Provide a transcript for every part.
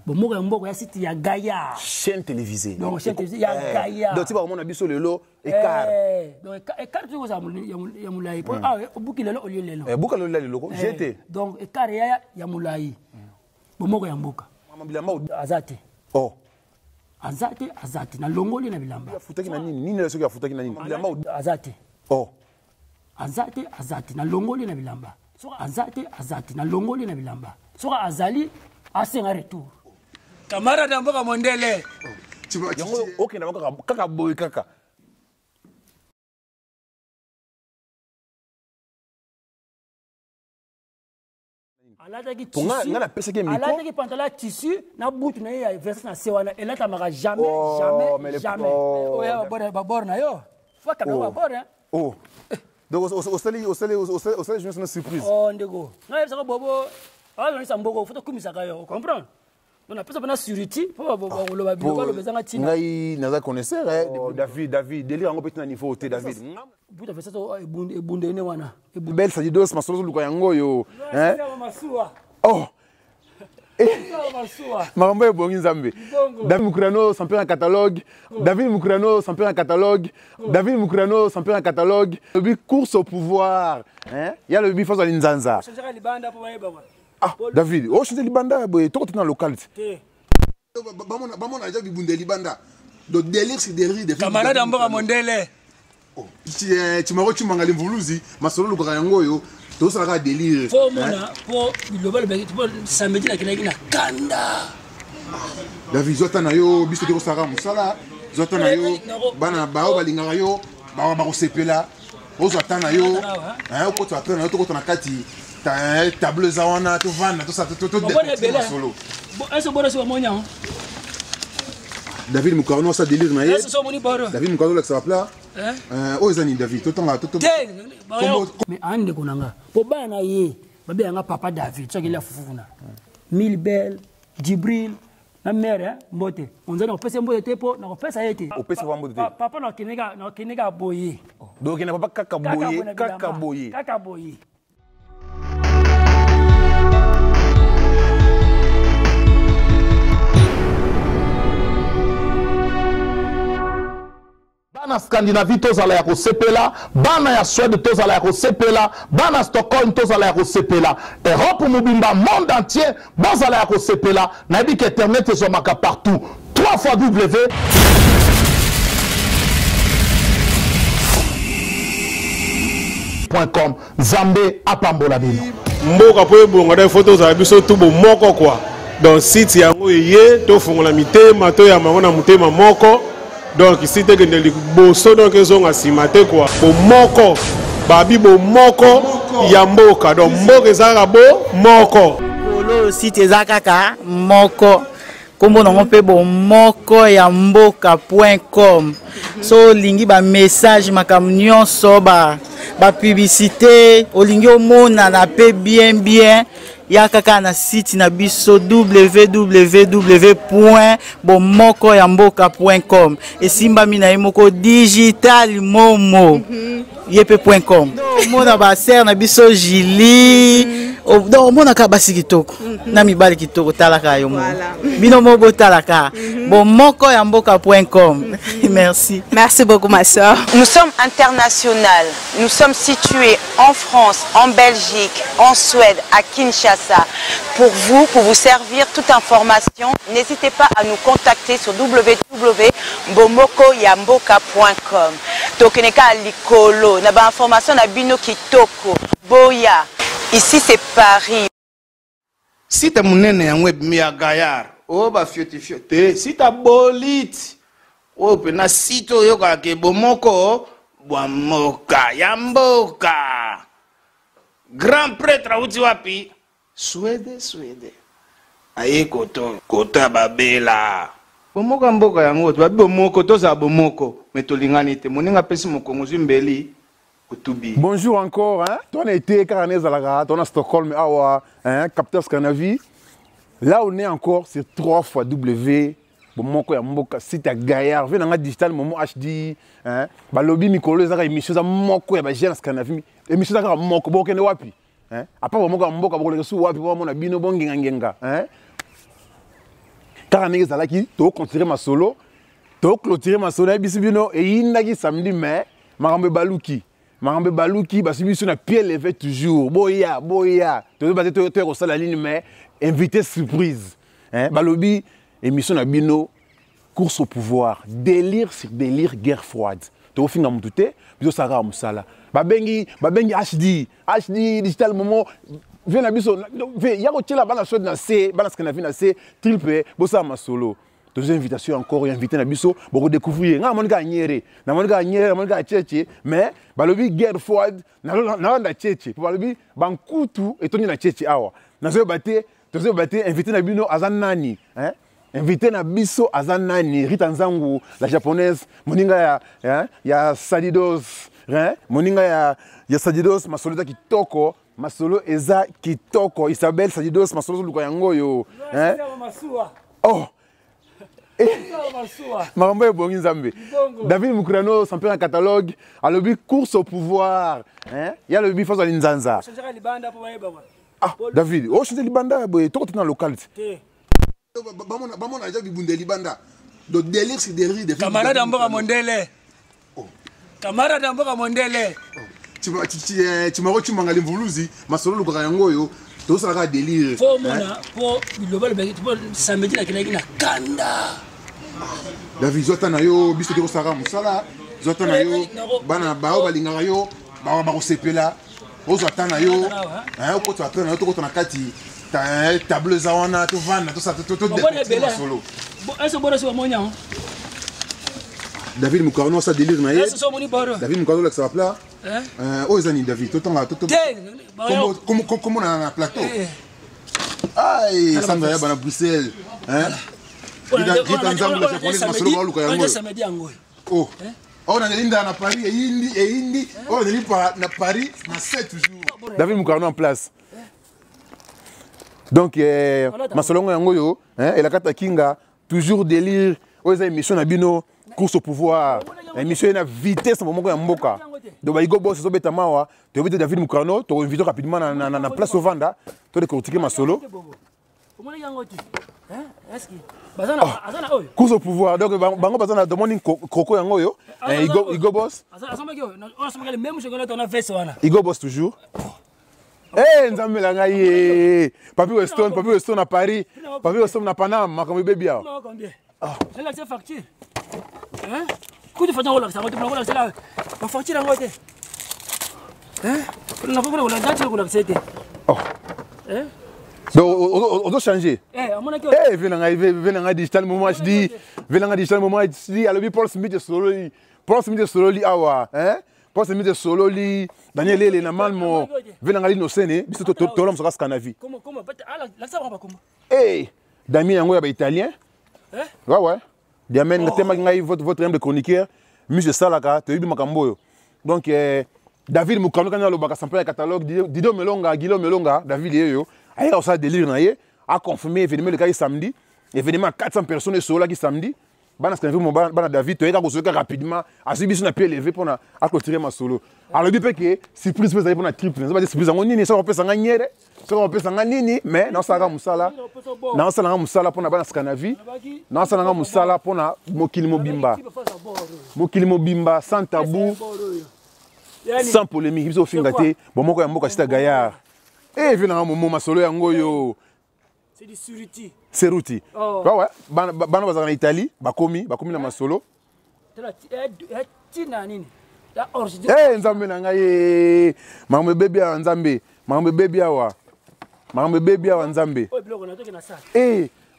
Bon moko ya mboko ya site ya Gaillard. Chaîne télévisée. Donc chaîne télévisée ya Gaillard. Donc tu vas mon abiso lelo écart. Donc écart tu ça ya mulai. Ah buki lelo olio lelo. Buka lelo j'étais. Donc écart ya mulai. Bon moko ya mboka. Mama bilamba azate. Oh. Azate na longoli na bilamba. Futaki na nini? Nini leso ya futaki na nini? Bilamba azate. Oh. Azate na longoli na bilamba. Soka azate na longoli na bilamba. Soka azali asenga retour. Camarade mboka mondele. Yango okay na kaka boy kaka. Alataki pantalon tissu na bout na ya verse na sewana elata maka jamais. Oya babor na yo. Faut ka babor hein. Oh. Donc je me suis surprise. Oh ndego. Na yebisa bobo. Ah on sa mboko faut kumisa ka yo. Comprendre? On a pas surity pour le bilo bezanga tina. Ngai naza connaisseur David délire ngo petit na niveau te David. Buta fesa to ebunde ene wana. Belle ça dit dos masolo luka yango yo. Hein? Oh. Marambo ebongi nzambe. David Mukurano sans peur en catalogue. David Mukurano sans peur en catalogue. David Mukurano sans peur en catalogue. Le but course au pouvoir. Hein? Il y a le but face à l'Inzanza. Ah, David, oh, je suis Libanda, tu es dans local. Bamona déjà bibunde Libanda. Donc délire c'est délire de camarade mboka mondele. Oh, tu m'as reçu mangali mvuluzi, masolo luka yango yo, to sala délire. Pour mona, pour le bal pour samedi na kina kanda. David zota na yo, biso te ko sala musala, zota na yo, bana bao balinga yo, ba ko sepela. Ozota na yo, hein, ko to apena to ko to na kati. Table zawana to vana to ça to solo. Est-ce que c'est monya? David Mukurano ça délire na ye. David Mukurano ça va plat. Oh ezani David to tanga to. Mais ande konanga. Po bana ye, babe nga papa David, so qu'il a fufuna. Mille belle, Djibril, na mère mbote. On dit on peut se mbote po, na pesa yete. On peut se mbote. Papa na kinega boye. Donc il n'a pas kaka boye. Kaka boye. Bana Scandinavie tozala ya kosepela, bana ya Suède tozala ya kosepela, bana Stockholm tozala ya kosepela, Europe mobimba monde entier bozala ya kosepela, na yebi que internet ezomaka partout. 3 fois W. .com Zambé apambola bino. Mboka po ebonga da photos za biso tubo moko kwa. Donc site yango yé to fungola mitema to ya mangona mutema moko. Donc ici te que ne boso donc ezonga simate quoi. Bo moko babi bo moko ya mboka donc mboka ezaka bo moko. Polo site ezaka moko. Kombo nango pe bo moko ya mboka.com. So lingi ba message makam nyonso ba publicité olingi omona na pe bien ya kaka na site na biso www.bomokoyamboka.com esimbami na ye moko digital momo yepe.com mona ba ser na biso Jili donc mona ka basi kitoko na mibali kitoko talaka yo mo bino mo botalaka bomokoyamboka.com. Merci beaucoup ma soeur. Nous sommes internationaux. Nous sommes situés en France, en Belgique, en Suède, à Kinshasa. Pour vous servir toute information, n'hésitez pas à nous contacter sur www.bomokoyamboka.com. Donc neka likolo na ba information na bino kitoko boya. Ici c'est Paris. Si tu munene ya web mi ya Gaillard, o ba fiote. Si ta bolit, o pe na sito yo ka ke bomoko bomoka yamboka. Grand prêtre uti wapi? Suède. Aye kota babela. Bomoka mboka yango to babi bomoko to za bomoko metolingani te moninga pesi mokongo zimbeli. Bonjour encore, hein? On a été Caranès à la on a Stockholm, hein? Capteur Scandinavie. Là, on est encore sur 3 fois W. Bomoko ya mboka site à Gaillard. Venez dans digital Momo HD, hein? Balobi Mikolo za émission za moko ya ba jeune Scandinavie. Émission za moko boke ne wapi, hein? Apa bomoko mboka boko le su wapi bo mona bino bongi ngenga, hein? car ndenge ezalaki toclôturer ma solo toclôturer ma solo biso bino eyindaki samedi mais makambo baluki basi biso na pied levé toujours boya tozobate toyekosala nini mais invité surprise balobi émission na bino course au pouvoir délire sur délire guerre froide tokofinga mutu te biso osaka mosala babengi HD digital momo vie na biso ya kotiela bana swede na se bana scandinavie na se triple bosala masolo deuxième invitation encore invité na biso boko découvrir nga monika nyere na monika cheche mais balobi guerre froide na wanda cheche balobi bankutu etoni na cheche awa nazo bate invité na bino azanani invité na biso azanani Rita Nzangu la japonaise moninga ya Sadidos moninga ya Sadidos masolo za kitoko masolo eza kitoko Isabelle Sadidos masolo luka yango yo oh Marambo ebongi Nzambe David Mukurano champion en catalogue alobi course au pouvoir ya lobi fazo linzanza David oh changer libanda boy to na localité bamona aja bibunde libanda do délire c'est délire de camarade Mboka Mondele camarade Mboka Mondele tu m'as mangali mvuluzi masolo luka yango yo to sala délire pour mona pour global samedi na kinaki na kanda David zota na yo biso to sala musala zota na yo bana bao balinga yo ba kosepela ozota na yo ko to apena yo to ko na kati table zawana to vana to sa to solo est-ce bon c'est monya David Mukarno ça délire na ye David Mukarno là ça va plat oh ezani David to tanga to comme na plateau ay sanga ya bana Bruxelles Rita Nzangu la japonaise masolo ba luka yango oh on a linda na Paris et indi on est na Paris na 7 jours David Mukarno en place donc masolongo yango yo elakata kinga toujours délire oza émission na bino course au pouvoir émission na vitesse momoko ya mboka donc ba boss zo beta mawa to beta David Mukarno to invite rapidement na place au Vanda to de critiquer masolo est-ce que bazana oyo course au pouvoir donc bango bazana demanding kroko yango yo Igo boss Igo boss toujours Nzambe la ngai Papi Weston à Paris Papi Weston na Panama makambo bébé ya j'ai la facture coup de facture là ça va te prendre là la facture en côté on a pas la date qu'on a accepté donc on doit changer venanga digital moment HD venanga digital moment HD alobi Paul Smith Sololi awa Paul Smith Sololi Daniel Lele na malmo venanga li no sene biso to lom saka scanavi comment la ça va pas comment Damien yango ya ba italien ouais Damien ngatema ngai votre aime de chroniqueur monsieur Salaka te yibi makambo yo donc David Mukarno kana lo baka sample catalogue Guillaume Melonga David yeyo aya ça délire na ye a confirmé événement le cas samedi événement 400 personnes sur là qui samedi bana scanavi bana David to yeka ko soka rapidement asibi sur na pied levé pour na a clôturer ma solo alors bi peke surprise pour na triple ça va surprise ngoni ça va pesa nganyere ça va pesa nganini mais na sala musala pour na bana scanavi na sala musala pour na mokili mobimba sans tabou sans polémique biso fingate bon moko ya mboka sita Gaillard vina momo masolo yango yo c'est du suruti Seruti ouais bana bazana Italie bakomi na masolo tina nini Nzambe na ngai mambe bébé ya Nzambe mambe bébé ya Nzambe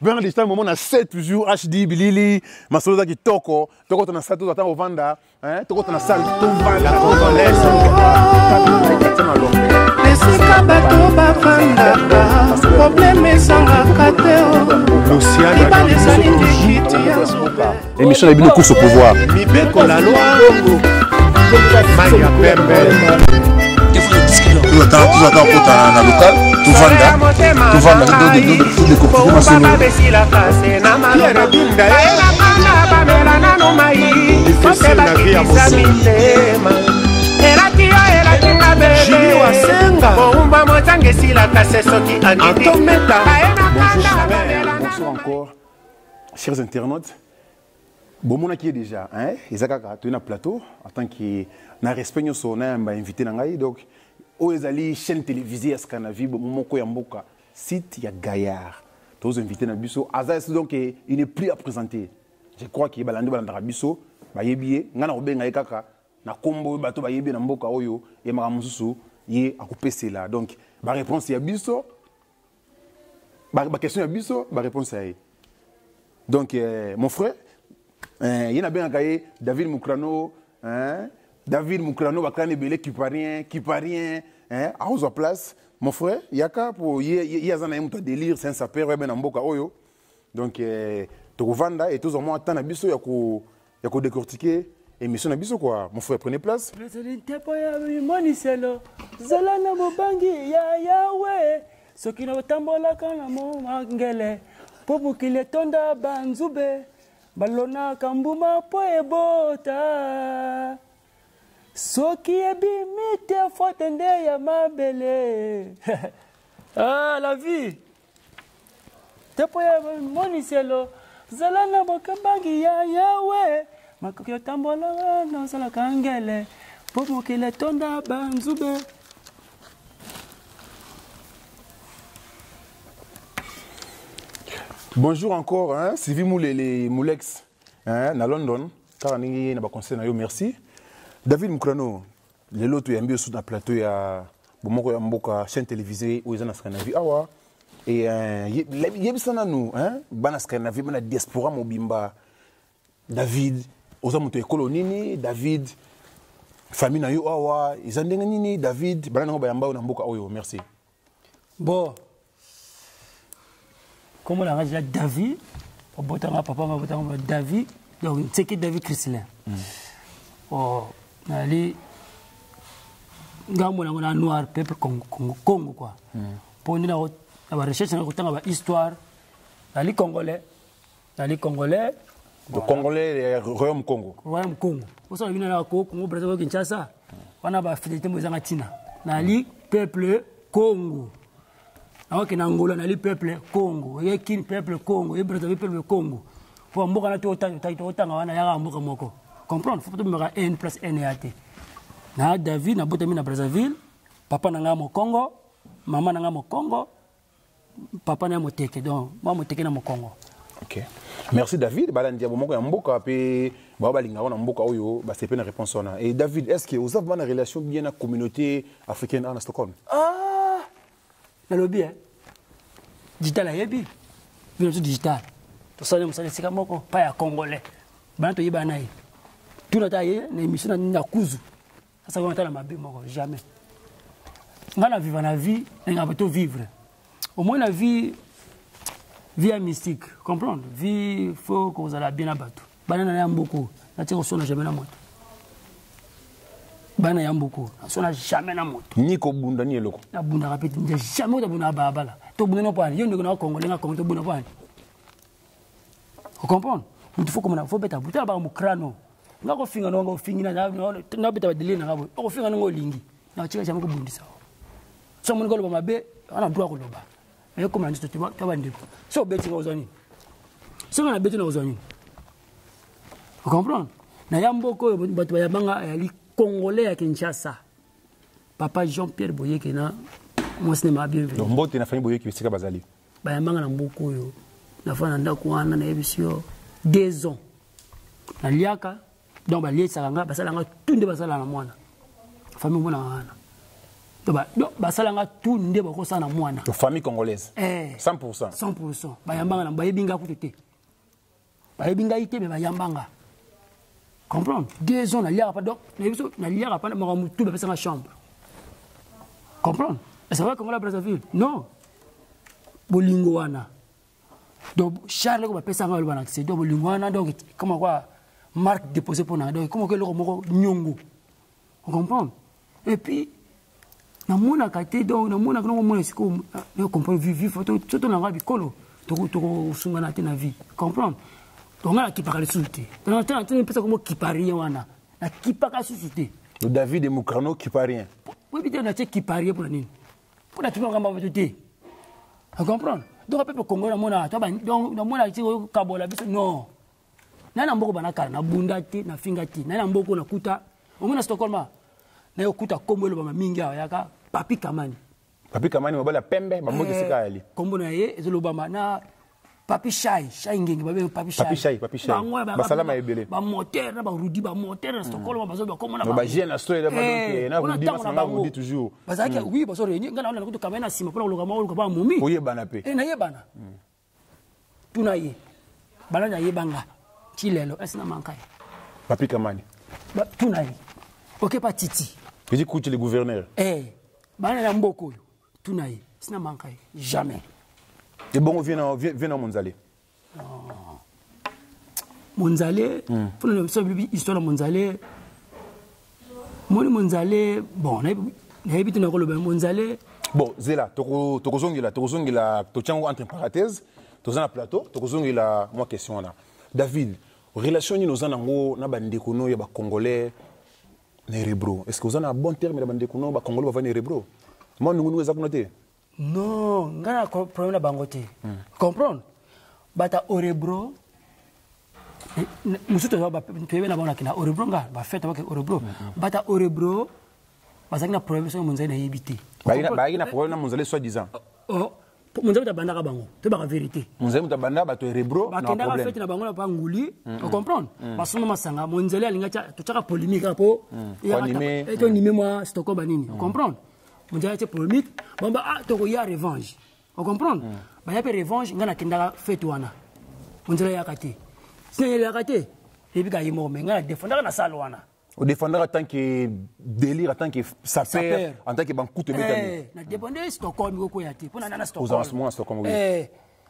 venga digital moment na 7 jours HD bilili masolo za kitoko toko na sato za tango vanda toko na salle to vanda congolaise esika bato bafandaka probleme ezangaka te libala ezali ndekiti ya nzobe émission na bino course au pouvoir mibeko la loi Maya Pembe tout attend pour ta local tout vanda tout découper masolo Bonjour encore chers internautes, bon mon qui est déjà, hein, Isaka tu es na plateau en tant que na respect nous on a invité nangai donc aux ali chaîne télévisée à Scanavi bon mon ko yamboka site ya Gaillard tous invités na biso Azaz donc il n'est plus à présenter. Je crois qu'il balandi balanda biso ba yebié ngana obenga kaka na kombo bato ba yebié na mboka oyo et maramususu yé akopesa là donc ba réponse ya biso ba question ya biso ba réponse ya donc mon frère il y a bien David Moukrano, hein? David Moukrano, Bakane Belé, qui parient, hein? À votre place, mon frère, il y a qu'à pour y a un délire, c'est un sapeur, ben en boca oyo. Donc, tu vanda et tous en moins attendre abisso, il y a qu'à décortiquer émission abisso quoi. Mon frère, prenez place. Président Poya Moniselo, Zalana Mobangi, ya Yahweh, ce qui n'a pas tambola quand la mangele, pour qu'il est tonda banzube. Balona kambuma po ebota soki ebimite fotende ya mabele. Ah la vie te po ya moniselo zalana bokambangi ya yawe makokyo tambola no sala kangele popo kile tonda banzube. Bonjour encore, hein? Sylvie Moulex, hein? À London, car on a pas conseil, merci. David Moukrano, les lots tu as mis sur le plateau, il y a une chaîne télévisée où ils ont Scandinavie. Et il y a ça nous, hein? Bana Scandinavie, bana diaspora mobimba. David, aux amours de colonie, David, famille na yo awa, ils ont nini, David, bana ngo bayamba na mboka oyo, merci. Bon. Comme on a dit David, papa m'a David, donc c'est qui David Christelin. Oh, allez, on a noir peuple Congo quoi. Pour nous la recherche on a histoire, allez congolais. Le Congolais, Royaume Congo. Royaume Congo. Pour ça on vient là Congo, Brazzaville, Kinshasa. On a ba fidélité mozanga tina. Nali peuple Congo. Alors que Angola n'a le peuple Congo, il y a qui peuple Congo, il y a le peuple Congo. Pour moi, on a tout autant, on a un moko. Comprendre, il faut que N plus N et A T. Na David, na Boutami na Brazzaville, papa n'a mo Congo, maman n'a mo Congo, papa n'a mo Teke, donc moi mo Teke na mo Congo. Ok. Merci David. Balandia bomoko ya mboka pe babalinga wana mboka oyo ba c'est pas une réponse ona. Et David, est-ce que vous avez une relation bien à la communauté africaine à Stockholm? Le lobby, digital, il y a digital. Tout ça, c'est comme pas congolais. Banto yibanaï. Tout le temps, il y a une émission na kuzu. Ça va entendre ma vie, jamais. On va vivre la vie, on va vivre. Au moins la vie mystique, comprendre. Vie, il faut que vous allez bien abattre. Banana y beaucoup. La tire au jamais la moto. Bana yam beaucoup. On n'a jamais la moto. Ni ko bunda ni eloko. Na bunda rapide, jamais de bunda babala. To bunda no pas. Yo ndiko Congolais na Congo to bunda pas. Vous comprenez? Il faut comme faut beta buta ba mu crano. Ngako finga no ngo fingi na beta badile na ngabo. Ko finga ngo lingi. Na chika jamais ko bundisa. So mon ko lo mabe, ana droit ko loba. Mais comme on dit tu vas ndiko. So beti ngo zoni. So na beti na zoni. Vous comprenez? Na yamboko batu ya banga ali Congolais à Kinshasa. Papa Jean-Pierre Boye qui na moi cinéma bienvenu. Donc mbote na famille Boye qui bisika bazali. Ba yambanga na mboko yo. Na fana ndako wana na ebisio 2 ans. Na liaka donc ba liesa nga basalanga tunde basala na mwana. Famille mwana wana. Donc basalanga tunde bako sana mwana. De famille congolaise. 100%. 100%. Ba yambanga na ba yebinga kutete. Ba yebinga ite me ba yambanga. Comprendre? 2 ans, on a lié pas tout dans la chambre. Comprendre? Et ça va comme la Brazzaville? Non. Bolingoana. Donc, Charles, on va passer à l'accès. Donc, Bolingoana, donc, comment quoi? Marque déposée pour nous. Donc, comment que le mot nyongo? On comprend? Et puis, dans mon acte, donc, dans mon acte, on comprend vivre, surtout dans la vie, colo. Tu sungana na vie. Comprendre? Donc, qui parle de souté. Donc, on a un qui parle rien. Qui parle de souté. David et Moukrano qui parle rien. Oui, mais on a qui parle pour la nuit. Pour la tuer, on va te vous comprenez? donc peuple congolais namona to ba donc namona ti kabola biso non nana mboko banakala na bunda te na finga te nana mboko nakuta omona Stockholm na yokuta kombo lo ba mingi yaka Papi Kamani mabala pembe bamoki sika yali kombo na ye ezolobama na Papi Shai ngenge babe Papi Shai basalama ebele ba moteur na ba rudi ba moteur na Stockholm bazo ba komona ba jeune na story ba donc na rudi na rudi toujours bazaki oui bazo réunir ngana na kutu kamena sima pona loka ma ba momi oyebana pe na yebana tuna ye bana na yebanga chilelo esina mankai Papi Kamani tuna ye OK pas titi petit coup le gouverneur bana na mboko yo tuna ye esina mankai jamais. Et bon, viens à Monzalé. Monzalé, pour l'histoire de Monzalé, bon, on a habité dans le Monzalé. Bon, Zéla, Tokozongila, entre parenthèses, tu as un plateau, Tokozongila, moi, question là. David, relation nous en avons, na bandekuno, ya ba Congolais, na Rebro. Est-ce que vous avez un bon terme, na bandekuno, ba Congolais, va venir Rebro? Moi, nous avons noté. Non, ngana problème na bangote. Comprendre? Bata Orebro. Musuto ba pebe na bona kina Orebro nga ba fete ba Orebro. Bata Orebro. Bazaki na problème so Monzalé na yebité. Ba ina problème na Monzalé soi-disant. Oh, Monzalé ta banda ka bango. To ba vérité. Monzalé ta banda ba to Orebro na problème. Ba fete na bango na ba nguli. Tu comprendre? Ba soma masanga Monzalé alinga to chaka polémique apo. Et to nimé moi Stockholm banini. Tu comprendre? On dirait que polémique, bon bah il y a revanche. On comprend? Bah il y a revanche, on a qu'un fait touana. On dirait qu'il y a raté. Si il y a raté, et puis il est mort, mais on a défendre la salle ouana. On défendre en tant que délire, en tant que sapeur, en tant que bancoute mécanique. On défendre Stockholm, on a dit. Pour nana Stockholm. Aux avancements à Stockholm.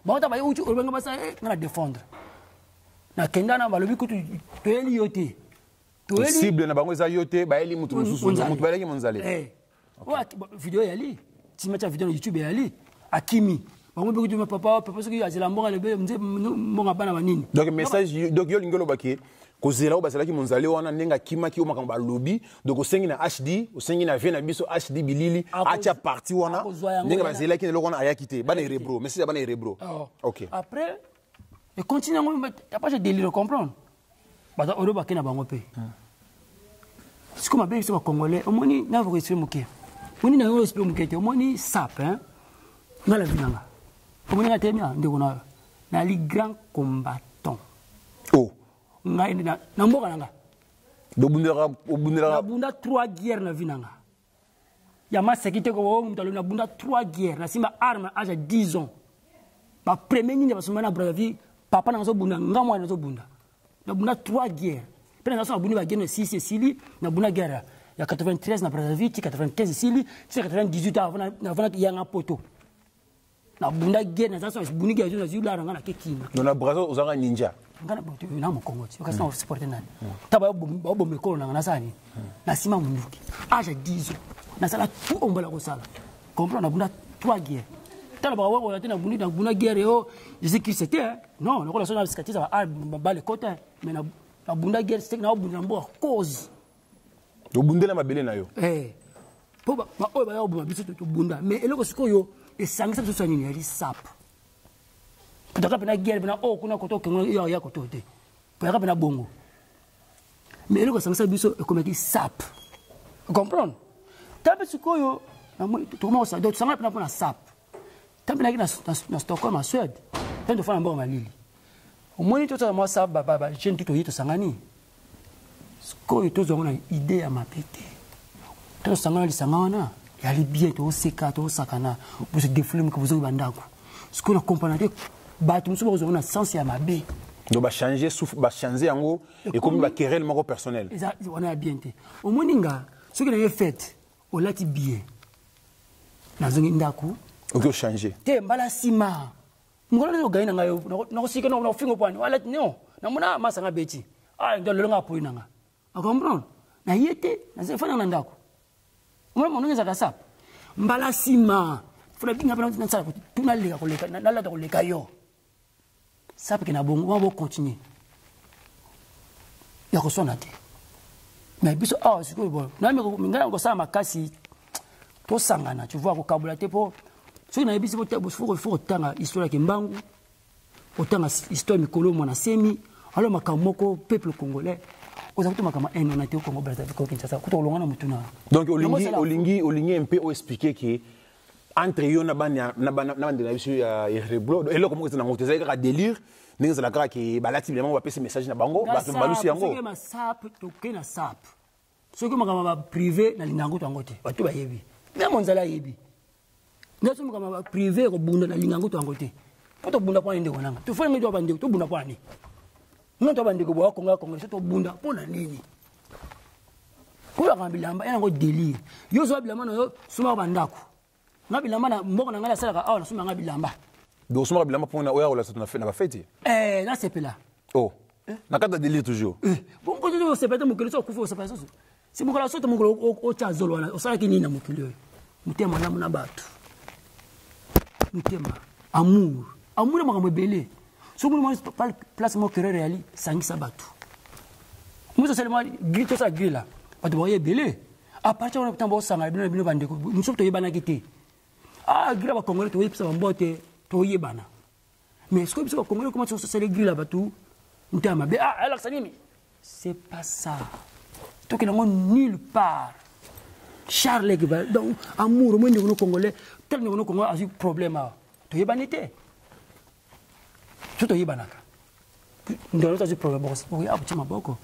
Bon t'as pas eu où on va ça, on a défendre. Na kenda na balobi kutu toeli yote. Toeli cible na bango za yote, ba eli mutu mususu, mutu balaki Monzalé. Vidéo yali tu mets ta vidéo YouTube yali akimi bango be kutu papa soki azela mbonga lebe mze mbonga bana banini donc message donc yo lingolo baki ko zela obasalaki Monzalé wana ndenga kimaki o makambo lobby donc osengi na HD osengi na vena biso HD bilili acha parti wana ndenga bazela ki lokona ayakite bana Rebro message bana Rebro OK après et continue t'as pas de délire comprendre bata oro bakena bango pe c'est comme avec ce Congolais au moni na vous expliquer moké moni na yo expliquer moké te moni sap hein ngala vinanga au moni na temia ndeko na li grand combattant oh ngai na mboka nanga do bundera bunda 3 guerres na vinanga ya ma sécurité ko mutalo na bunda 3 guerres na simba arme âge 10 ans ba premier nini basoma na bravi papa na zo bunda ngamwa na zo bunda na bunda 3 guerres. Pena naso abuni ba guerre 6 Sili na buna guerre ya 93 na Brazzaville 95 Sili 98 avant yanga poto na bunda guerre na naso buni guerre na zula ranga na kekina na Brazzaville ozanga ninja ngana boto na mokongo ti okasa na supporter nani taba bo mekolo na sani na sima munduki âge 10 ans na sala tout ombola ko sala comprendre na bunda 3 guerres tala ba wa na buna guerre yo je qui c'était non na la cicatrice ba le côté mais na bunda guerre c'est na bunda mbo cause to bundela mabele na yo po ba o ba yo biso to bunda mais eloko sikoyo esangisa biso sanini ya sap ndaka pena guerre pena o kuna koto kengo ya koto te pa pena bongo mais eloko sangisa biso e comme sap comprendre tabe sikoyo na to mo sa do sangala pena pona sap tabe na Stockholm en Suède tant de fois na mbongo malili au moins tout ça moi ça ba jeune tout to sangani ko to zonga idée ya mapete to sangana lisangana ya li bien to seka to sakana pour se déflumer que vous avez bandako ce qu'on a compris ba tout so zonga sens ya mabe donc ba changer yango et comme ba querelle moko personnel on a bien té au moins ninga ce que les fait au lati bien na zonga ndako OK changer te mbala sima ngolo lo gaina ngayo no sika no fingo pani wala no na mona masanga beti ndo lo nga poina nga a comprendre na yete na zefana na ndako mwana monongeza ka sap mbala sima funa binga bana na sala tunaleka koleka na la koleka yo sap ke na bongo on va continuer ya ko sona te mais biso siko bon na me ngana ko sama makasi to sangana tu vois ko kabula te po Ce qui n'a pas faut autant histoire qui mbangu, autant histoire mikolo mona semi, alors makamoko peuple congolais. Aux acteurs makama on a été au Congo Brazzaville ko Kinshasa. Kuto longana mutuna. Donc olingi un peu expliquer que entre yo na bana de la biso ya reblo et là comment ça na ngote ça ka délire ninga za la ka ke balati vraiment va passer message na bango ba balusi yango. Ce qui ma sap to kena sap. Ce qui makama privé na lingango to ngote. Batu ba yebi. Même onzala yebi. Ndaso makama privé ko bunda na lingango to ngote. Poto bunda kwa ndeko nanga. Tu fanya mito bande to bunda kwa ni. Ngoto bande ko bo konga konga to bunda pona nini. Ko la kambilamba ena ko délire. Yo zo bilamba no suma bandako. Ngabilamba na mboko na ngala sala awa na suma ngabilamba. Donc suma bilamba pona oya ola na fait na ba fête. Na c'est là. Oh. Na kata délire toujours. Bon ko to se peta mukelo so kufu se peta so. Si mukolo so to mukolo o chazolo na osala kinini na mukelo. Mutema na muna batu. Mutema amour. Amour na makambo belé. So mo place mo querer réali sangisa batu. Muso seulement grito sa grila. Batu boye belé. À partir de temps bo sanga bino bandeko. Muso to yebana kité. Grila ba Congolais to yebisa mbote to yebana. Mais est-ce que bisa ba Congolais comment ça se grila batu? Mutema be alors ça nini? C'est pas ça. To que non nulle part. Charles qui va donc amour mo ndeko Congolais tel ndeko Congolais a eu problème to yebanité. Tout est banaka. Dans l'autre problème, oui, ah, tu m'as beaucoup.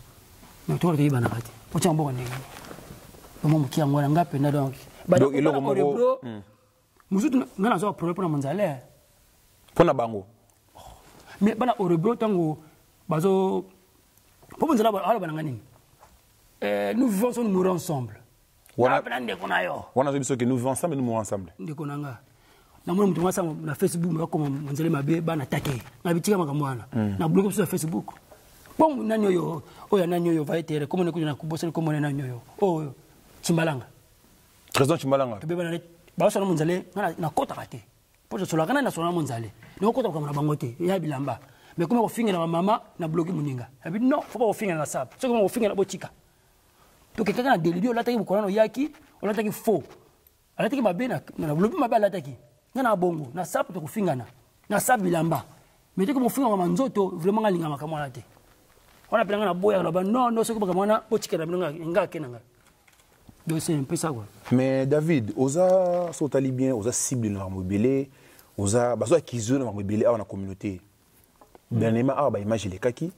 Mais toi, tu es banaka. Tu as beaucoup de gens. Moi, qui a moi, n'anga pena donc. Donc, il a beaucoup de. Nous autres, nous avons un problème pour nous aller. Pour na bango. Mais bana orebro tango, bazo. Pour nous aller, alors bananga ni. Nous vivons nous mourons ensemble. On a dit que nous vivons ensemble et nous mourons ensemble. Ndekonanga. Na mwana mtu ngasa na Facebook mwa koma mwanzele mabe bana take na bitika makamwana na block sur Facebook bon nanyo yo oya nanyo yo vaetere comme ne kuna kubosela comme nanyo yo oh Chimbalanga président Chimbalanga to beba na ba so na mwanzele na kota kate pour so la kana na so na mwanzele no kota kwa na bangote ya bilamba mais comme ko finga na mama na block muninga abi non faut pas ko finga na sap so comme ko finga na botika to ke kana délire la taki ko na yaki o la taki faux ala taki mabe na block mabe la taki na bongo na sapu to kufingana na sapu bilamba mais te ko mofinga ma nzoto vraiment ngalinga makamwana te ona pelanga na boya na ba non ce ko makamwana botikela binga nga kenanga donc c'est un peu ça quoi. Mais David oza so talibien oza cible na mobile oza bazo akizo na mobile a na communauté dernièrement a ba image les kaki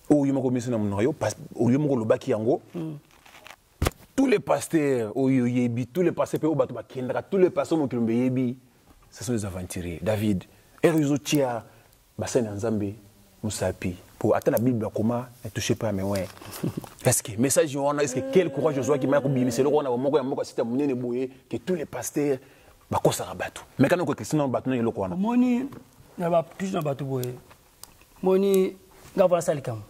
o yuma ko misina munoyo o yuma ko lobaki yango tous les pasteurs au Yebi, tous les pasteurs au Batuba Kendra, tous les pasteurs au Yebi, ce sont des aventuriers. David, Eruzotia, Bassin Nzambe, Moussapi, pour atteindre la Bible, comment ne touchez pas, mais ouais. Est-ce que message, est-ce que quel courage je vois qui m'a dit, c'est le roi, que tous les pasteurs, Bako Sarabatu. Mais quand on a question dans le bâton, il y a le coin. Moni, il y a plus dans le bâton. Moni, Gavra Salikam.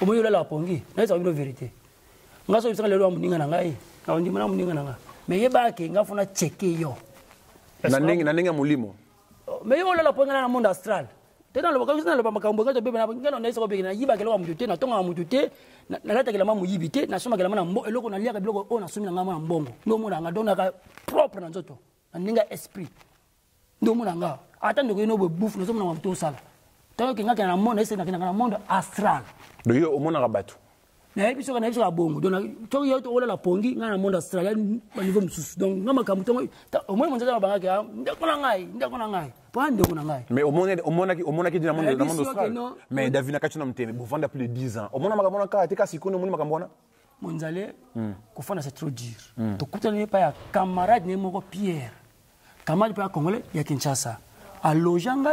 Au moins, il y a la pongi, c'est la vérité. Ngaso bisanga lelo amuninga ngai na ndima na muninga nanga me yeba ke ngafuna cheke yo na ninga mulimo me yo la ponga na monde astral tena lo bakabisa na lo makambo ngato bebe na ngana na isoko bebe na yiba ke lo mutute na tonga mutute na lata ke la mamu yibite na soma ke la na eloko na liaka biloko o na sumi na ngama mbongo ndo mona nga dona ka propre na nzoto na ninga esprit ndo mona nga ata ndoko ino bo bouffe na soma na mtu sala tango ke ngaka na monde ese na monde astral do yo o mona rabatu na biso kana biso bongo donc to yo to la pongi ngana monde australien au niveau mususu donc ngama kamutongo au moins monza ba ngaka ndakona ngai pande kuna ngai mais au mona ki dina monde austral mais David nakachuna mteme buvanda plus de 10 ans au mona makamona ka tika sikono mona makambona monzale kufana c'est trop dur to kutana pa ya camarade ne moko Pierre camarade pa congolais ya Kinshasa a lojanga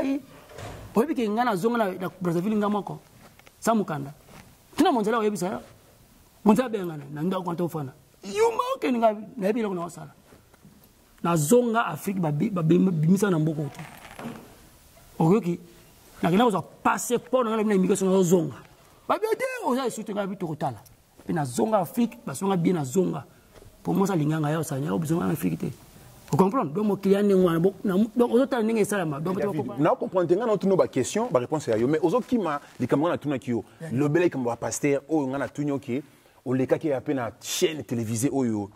oyebi ke ngana zonga na Brazzaville ngamako samukanda tuna monzale oyebisa monza bengana na ndako kwanta ofana yuma ke nga na ebile ko na wasala na zonga Afrique ba bimisa na mboko to oyoki na kina ko passeport na na immigration na zonga ba bete oza sutu nga bitu kotala pe na zonga Afrique ba zonga bien na zonga pour moi ça linganga ya osanya obizonga na Afrique te vous comprenez donc mon client ne ngwana donc ozota ninga salama donc na comprendre nga na tuno ba question ba réponse ya yo mais ozoki ma li kamwana tuna kiyo lobele comme ba pasteur o nga na tunyo ki o leka ki appena chaîne télévisée oyo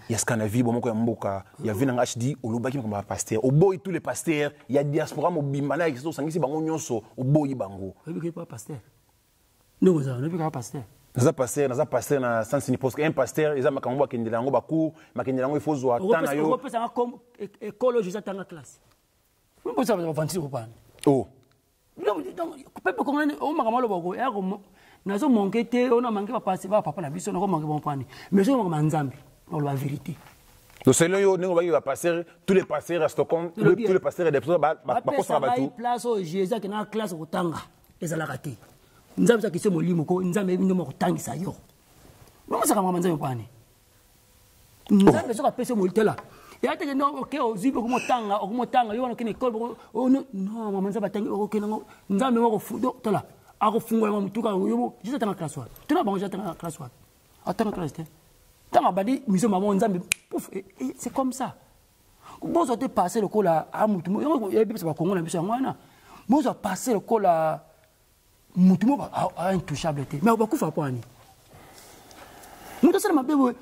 il y a Scanavi, bon moko ya mboka, il y a Vinang HD, olobaki comme pasteur. Au boy tous les pasteurs, il y a diaspora mobimana qui sont sangisi bango nyonso, au boy bango. Oui, pas pasteur. Non, ça, on pas pasteur. Naza pasteur na sens ni parce qu'un pasteur, ils a makambo kendelango baku, makendelango il faut zo atana yo. On peut ça comme écologie ça dans la classe. On peut ça va fancy ou pas. Oh. Donc peuple congolais on makamalo bako ya ko nazo manquer té on a manqué pas passer va papa na biso na ko manquer bon pani. Mais je ko manzambe. Dans la vérité. Donc c'est là où nous va passer tous les pasteurs à Stockholm, tous les pasteurs des personnes ba ça ba tout. Place au Jésus qui na classe au tanga les ala raté. Nzambe ça qui se molimo ko nzambe bino mo tangisa yo. Non ça kama nzambe pani. Nzambe ça ka pese molitela. Et ate non OK ozibe ko motanga yo na kine école non mama nzambe tangi OK nzambe mo ko fudo tola. Ako fungola mo mutuka yo juste tanga classe wa. Tuna bango juste tanga classe wa. Atanga classe te. Tant que mission maman nzambe pouf c'est comme ça. Bon ça te passer le col à mutumo il y a pas Congo na biso ngwana. Bon ça passer le col à mutumo à intouchabilité. Mais ba kufa kwani. Muto sala mabebo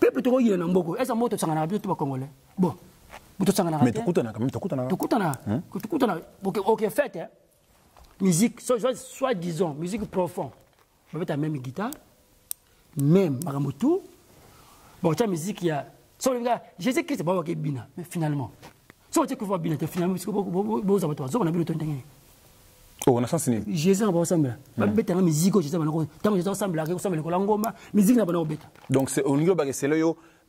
peuple to yina mboko. Esa moto tsangana biso ba congolais. Bon. Muto tsangana. Mais tukutana quand même tukutana. OK fait hein. Musique soit disons musique profonde. Ba ta même guitare. Même maramoto. Bon, tu as musique, il y a. Jésus-Christ, c'est pas bina, mais finalement. Si on dit que vous avez bina, finalement, vous avez toi, on a vu le temps. Oh, on a sens ni. Jésus n'a pas ensemble. Bête la musique, Jésus n'a pas ensemble, la ensemble, le colangoma, musique n'a pas ensemble. Donc, c'est au niveau de c'est là,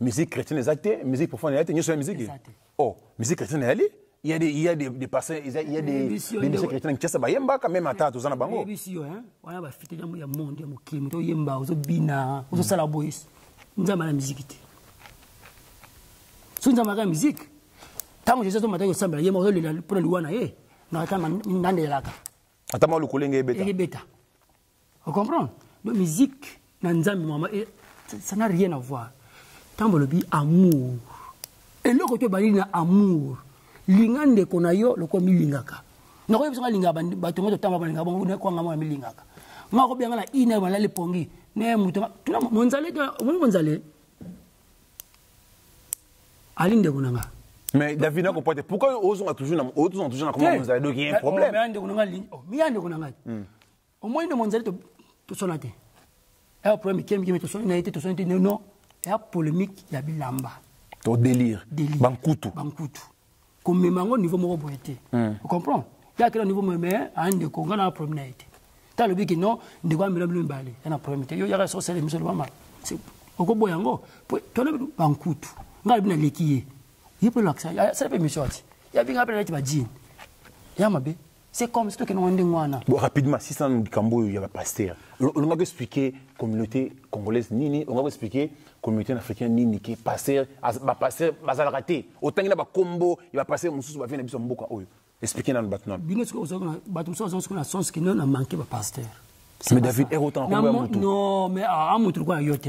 musique chrétienne exacte, musique profonde exacte, il y a musique. Oh, musique chrétienne elle il y a des passants, il y a des musiques chrétiennes qui sont bayemba quand même à ta tous en bango. Oui, si hein. On a fêté il y a monde, il y a mokim, il y a yemba, il y a bina, il y a salabois. Nous avons la musique. Si nous avons la musique, tant que Jésus a dit que il y a un peu de louana, nous avons des lacs. Attends, le collègue est bêta. Vous comprenez? La musique, ça n'a rien à voir. Tant que le amour. Et le côté de amour, l'ingande qu'on a yo, le comme lingaka. Nous avons besoin de lingaka, bateau de temps, nous avons besoin de lingaka. Nous avons besoin de lingaka, les pongi. Ne mutu tuna monzale alinde kunanga mais David n'a pas pourquoi ils ont toujours comment monzale donc il y a un problème mais ande kunanga mi ande kunanga au moins de monzale to sonate et problème qui me to sonate non et polémique ya bilamba to délire bankutu comme mango niveau mo boité vous comprenez il y a quel niveau mais ande konga na problème ta le biki non de quoi me mbali na problème te yo ya so sele miso mama c'est oko boyango to na bankutu ngali bina lekiye yipo laksa ça peut mission ati ya binga pele ti badine ya mabe c'est comme si to keno wande ngwana bon rapidement si ça nous kambo ya pasteur on va expliquer communauté congolaise nini on va expliquer communauté africaine nini qui pasteur ba pasteur bazal raté autant na ba combo il va passer mususu ba vient biso mboka oyo. Expliquez dans le bâtiment. Bien sûr, on a sens qui n'a manqué de pasteur. Mais David est autant comme un mouton. Non, mais à un mouton quoi yote.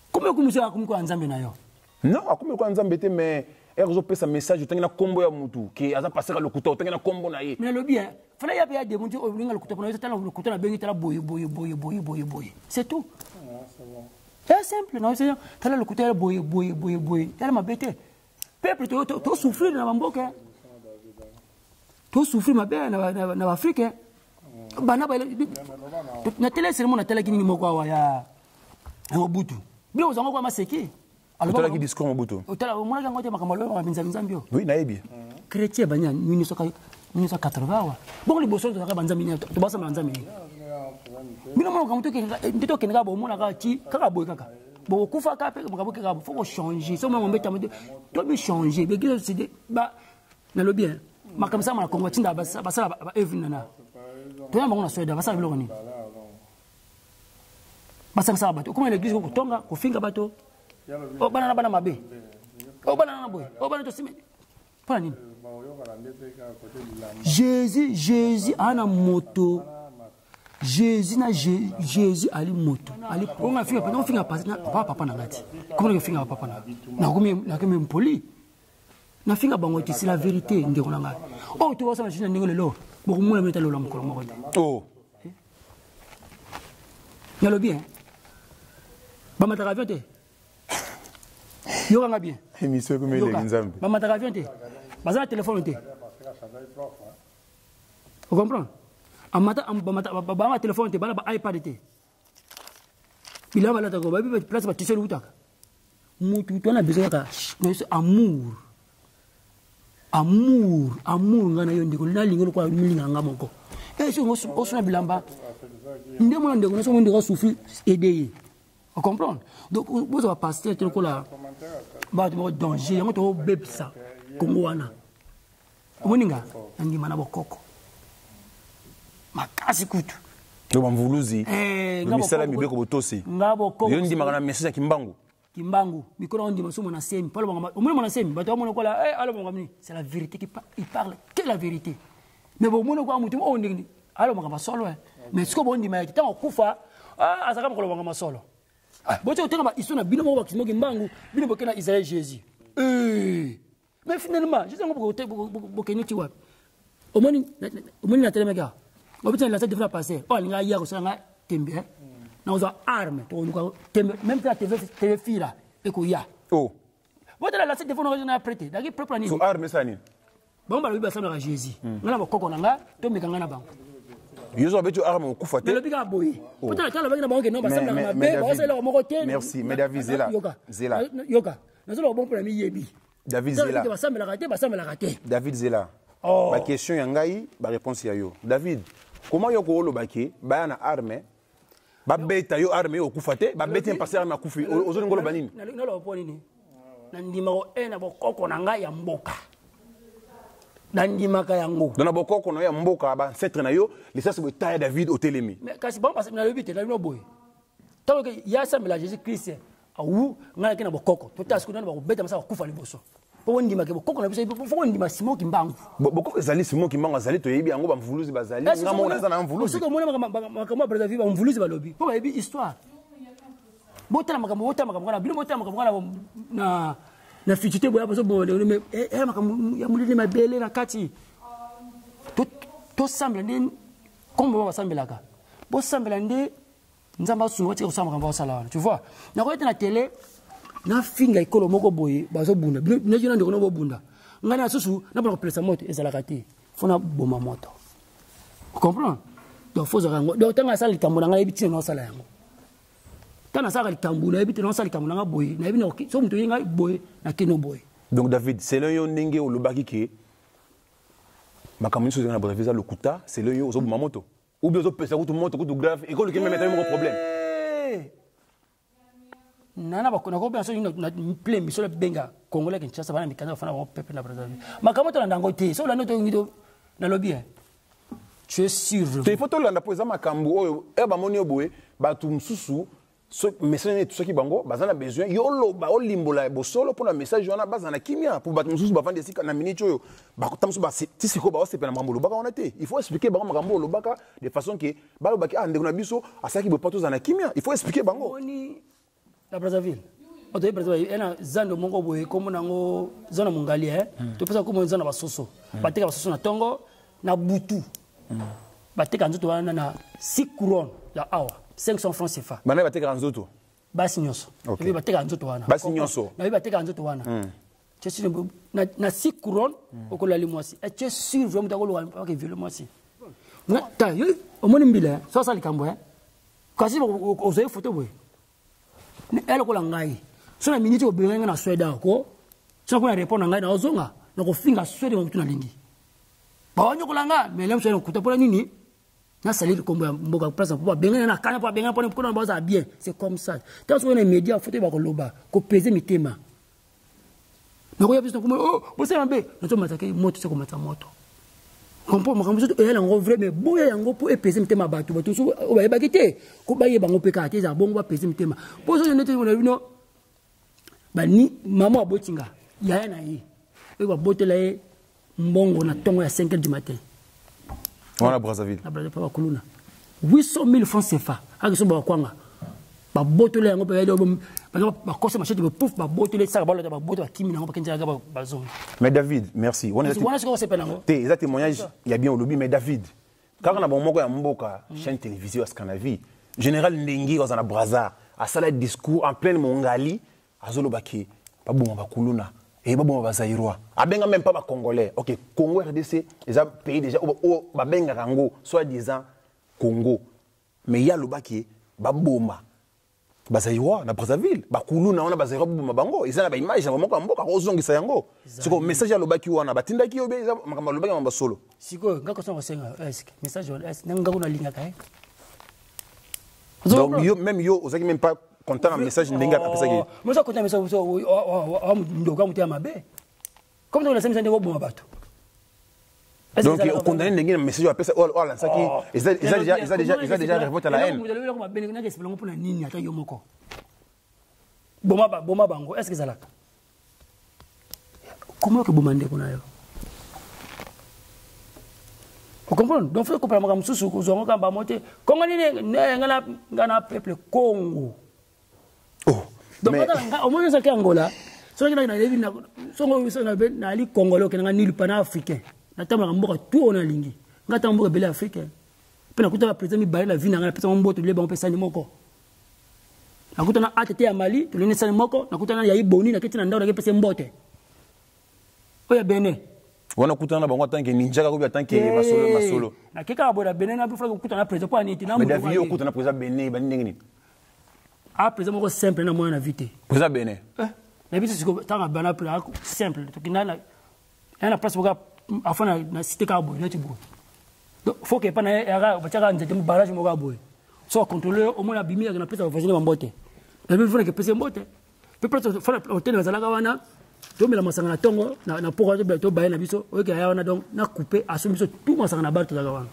Comment vous avez comme quoi ensemble na yo? Non, comme quoi ensemble mais erzo pesa message tanga na combo ya mouton qui a passé le couteau tanga na combo na ye. Mais le bien, fallait y a des monter au le couteau pour tanga le couteau na bengi tala boy. C'est tout. C'est simple, non c'est tala le couteau boy. Tala ma bête. Peuple to souffrir dans mamboka. To souffrir ma belle na Afrique. Bana ba na télé c'est mon télé qui ni moko wa ya Mobutu. Bien aux angoko maseki. Alors télé qui discours Mobutu. Télé mo na ngote makamalo ba binza mbio. Oui, na yebi. Chrétien banya 1980 wa. Bon les bosso to ka banza mini to basa banza mini. Bino mo kamuto ke ndito ke ngabo mo na ka ti kaka boy kaka. Bon kufa ka pe ngabo ke ngabo faut changer. So mo mbeta mo to bi changer. Be gilo c'est ba na lo bien. Makamsa ma Congo tinda basa ba evina na. To ya mangona soeda basa biloko ni. Basa sa bato. Comment l'église ko tonga ko finga bato. O bana mabe. O bana na boy. O bana to sime. Pour nini? Jésus ana moto. Jésus ali moto. Ali on a finga on finga pas na papa na ngati. Comment on finga papa na. Na comme poli. Na finga bango ti c'est la vérité ndeko na ngai. Oh tu vois ça na ndeko lelo. Boko mona meta lelo mukolo moko. Oh. Ya lo bien. Ba mata raviote. Yoka bien. Émission comme il est nzambe. Maman ta avion té. Bazana téléphone té. Vous comprenez? Amata bama téléphone té bana ba iPad té. Bila bala ta ko ba bi place ba t-shirt utaka. Mutu to na besoin ka amour. Amour ngana yo ndiko na lingolo kwa milinga ngamoko. Si on se bilamba, on demande de on doit souffrir aider. Vous comprenez? Donc vous avez passé tout le là. Bah danger, on doit bébé ça. Congo wana. Omoninga, andi mana bokoko. Makasi kutu. Donc on vuluzi. Misala mibeko botosi. Ngabo yo ndi makana message kimbangu. Kimbangu, mikolo on dit maso mona semi, pas le mona semi, bato mona ko la alors mon ami, c'est la vérité qui parle, que la vérité. Mais bon mona ko amutu on dit alors mon solo mais ce que bon dit mais tant kufa azaka ko lo solo. Bon tu tenga ba isona bino mo ba kisimo kimbangu, bino bokena Israël Jésus. Mais finalement, je sais ko keni ti wa. Omoni na telemeka. Obita la tête de passer. Oh linga ya ko sanga tembe. Na uza arme to nuka tembe même ta TV fila e ko ya. Oh. Votre la tête de fond na prêter. Dagi propre ni. So arme ça ni. Bon ba lo ba sanga Jésus. Ngana ba koko nanga to meka ngana bango. Ils ont habitué à arme kufate. Merci, mais David Zela. Yoka. David Zela. David Zela. Ma question yangai, ma réponse ya yo. David, comment yoko lo baki, ba na arme, ba beta yo arme yo kufate, ba beta passer arme kufi. Ozo ngolo banini. Na lo ponini. Na ndima ko ena bo koko nanga ya mboka. Nandimaka yango dona bokoko na ya mboka ba ancêtre na yo les ça c'est taille David au télémi mais kasi bon parce que na le but na no boy tant que ya sambela Jésus Christ awu ngala kina bokoko to tasku na ba beta masa kufa liboso po ndimaka bokoko na biso po ndima Simon Kimbangu bokoko ezali Simon Kimbangu azali to yebi yango ba mvuluzi bazali ngamo na na mvuluzi siko mona makama brother viva mvuluzi balobi po ba yebi histoire botala makamo na bino botala makamo na fichite boya baso bonde mais makamu ya mulini mabele na kati to sambela ndi kombo ba sambelaka bo sambela ndi nzamba sungo ti ko sambaka ba sala tu vois na ko na télé na finga ikolo moko boye baso bunda na jina ndiko no bo bunda ngana susu na ba ko presa moto ezalaka te fona boma moto comprends donc faut zango donc tanga sala likambo na ngai biti no sala yango tana sala likambo na biti no sala likambo na boye na bino so muto yinga boye na kino boye. Donc David, c'est le yo ndenge o lobaki ke makamuni so na David za lokuta, c'est le yo zo mamoto. Ou bien zo pesa ko moto ko grave et ko le même même problème. Nana ba ko na ko bien so na plein biso le benga congolais Kinshasa bana mikana fana ba pepe na Brazzaville. Makamoto na ndango te, so la noto ngido na lobby. Tu es sûr. Te photo landa poza makambu oyo e ba moni oboe ba tu msusu so message tout ce qui bango bazana besoin yolo ba olimbola bosolo pour la message wana bazana kimia pour ba msusu ba vendre sika na minute oyo ba tamsu ba tisiko ba osepe na mambo lobaka wana te il faut expliquer bango makambo lobaka de façon que ba lobaki ndeko na biso asaki bo pato zana kimia il faut expliquer bango oni la Brazzaville oto Brazzaville ena zando mongo boye komo nango zona mungali to pesa komo zona basoso bateka basoso na tongo na butu bateka nzoto wana na 6 couronnes ya awa 500 francs CFA. Bana bateka nzoto. Basi nyonso. Okay. Bateka nzoto wana. Basi nyonso. Na bateka nzoto wana. Tu es sûr na 6 couronnes okola limwasi. Et tu es sûr vraiment takolo wa ke viole mwasi. Na ta yo omoni mbila so sa likambo kasi ozoe photo boy. Ni elo kola ngai. So na minute o benga na Sweden ko. So ko na répondre ngai na ozonga na ko finga Sweden mo tuna lingi. Ba wanyo kolanga mais lem so ko tapola nini? Na salir comme mboka place pour benga na kana pour benga pour na baza bien c'est comme ça tant que les médias faut ba ko loba ko peser mitema na ko yabiso ko oh bo se mambe na to matake moto se ko mata moto comprends makambo so e la ngo vrai mais boya yango pour peser mitema batu batu so o ba bakite ko ba yeba ngo peka te za bongo ba peser mitema po so nete na bino ba ni mama abotinga ya na yi e ba botela e mbongo na tongo ya 5h du matin. Voilà Brazzaville. La Brazzaville pas kuluna. 800 000 francs CFA. Avec ce bakwanga. Ba botole yango pe yelo ba kosa machete be pouf ba botole ça ba botole kimi nango kenja ba zone. Mais David, merci. On est ce qu'on s'appelle nango. Té ça témoignage, il y a bien au lobby mais David. Quand on a bon moko ya mboka chaîne télévision Scanavi. Général Ndengi dans la Brazza, a sala discours en pleine Mongali, azolobaki. baboma bakuluna et baboma bazaïrois abenga même pas ba congolais. OK, Congo RDC les a pays déjà o babenga rango soit disant Congo. Mais il y a le baki baboma bazaïrois na Brazzaville bakuluna on a bazaïrois baboma bango ils ont ba image na moko mboka ozongisa yango. Siko message ya lobaki wana batindaki yo be makamba lobaki mamba solo. Siko ngako songa senga est message est ngako na linga kai. Donc yo même yo ozaki même pas content un message ndinga apesa ki. Moi ça content message ndoka mutia mabe. Comme dans la semaine de bomo bato. Donc on condamne ndinga message apesa oh la saki ils ont déjà révolté à la haine. Boma bango est-ce que ça là? Comment que bomande kuna yo? Vous comprenez? Donc, il faut comprendre que nous sommes en monter. Congo ngana peuple Congo. Oh. Donc, au moins, ça Angola. Si on a un Congolais qui est nul pan-africain, on a tout en ligne. On a un bel africain. Puis, on a président la vie, on a président Mbote, on a président Moko. On a ATT à Mali, on a président Moko, on a Yahi Boni, on a président Mbote. On a Béné. On a coupé un bango tant que ninja ou tant que masolo. Na keka aboda Bénin na bifla kukuta na président pour niti na mais David yo kuta na président Bénin ba ndengini. Ah président moko simple na moyen na vite. Président Bénin. Na biso siko tanga bana pour simple to kinana na place boka afana na cité ka boy neti boy. Donc faut que pas na ya ba tanga nzete mu barrage mo ka boy. So contrôler au moins na bimi na place vaciner mambote. Na biso faut que pese mbote. Pe place fana hôtel na zalaka wana. Donc la masanga na tongo na poko to baye na biso oke aya wana donc na couper aso biso tout masanga na bato zaka wana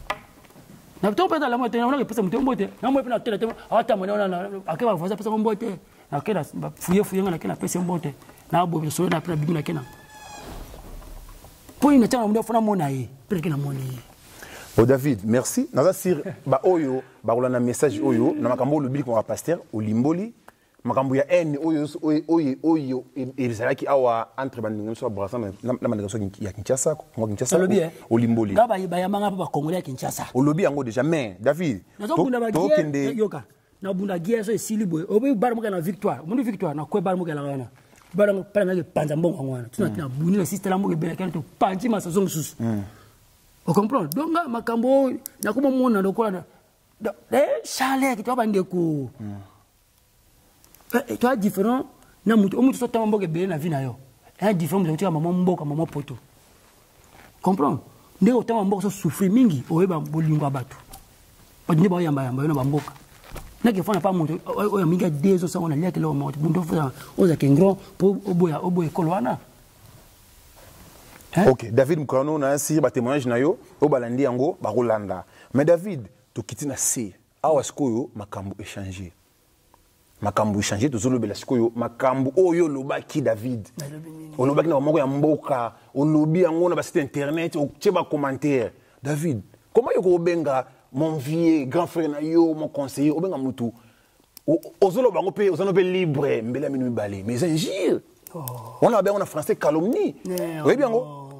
na to peta la moto na pesa muto mbote na mo pena tele ata mo na akeba voza pesa mbote na kena fuye na kena pesa mbote na bo biso na pena bibi na kena po ina tanga mo fona mona yi pena kena moni. Oh David, merci. Naza sir ba oyo ba rolana message oyo na makambo lobili ko pasteur Olimboli. Makambo ya en oyo ezalaki awa entre bandinga so brasa na bandinga ya Kinshasa ko Kinshasa Olimboli ngaba ya manga pa Congolais ya Kinshasa olobi yango déjà mais David to kende yoka na bunda gia so esili boy obi bar mo kana victoire mo victoire na ko bar mo kana wana bar mo pa na panza mbongo ngwana tuna tina buni le système mo ke bela kana to panji ma saison sus on comprend donc makambo na ko mo mona ndokola chale ki to bandeko. Et toi différent na mutu o mutu so tambo ke be na vie na yo un différent de tika maman mboka maman poto comprendre ndé o tambo mboka so souffrir mingi o yeba bolingo bato o ndi ba yamba yo na bamboka na ke fona pa mutu o minga dezo sa ona liake lo moto mundo fa o za kengro po oboya kolwana. OK, David Mkono na si ba témoignage na yo o balandi yango ba Rolanda. Mais David to kitina si awa skoyo makambo échanger. Makambu changer to zolo belasikoyo makambu oyo lobaki David olobaki na moko ya mboka olobi yango na ba site internet o tcheba commentaire David comment yoko benga mon vieux grand frère na yo mon conseiller obenga mutu ozolo bango pe ozano pe libre mbela minu balé mais injure on a bien en français calomnie oui bien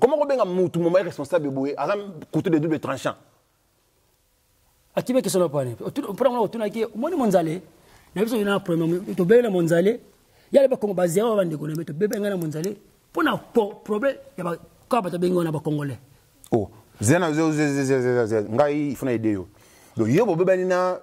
comment obenga mutu mon responsable boye azam couteau de double tranchant atibe ke solo pane pour moi otuna ki moni monzale. Na biso ina problème to bela monzale ya le ba kongo bazero ba ndeko na meto bebe ngana monzale pona problème ya ba ka ba to bengo na ba congolais oh zena ngai ifuna idée yo donc yo bebe na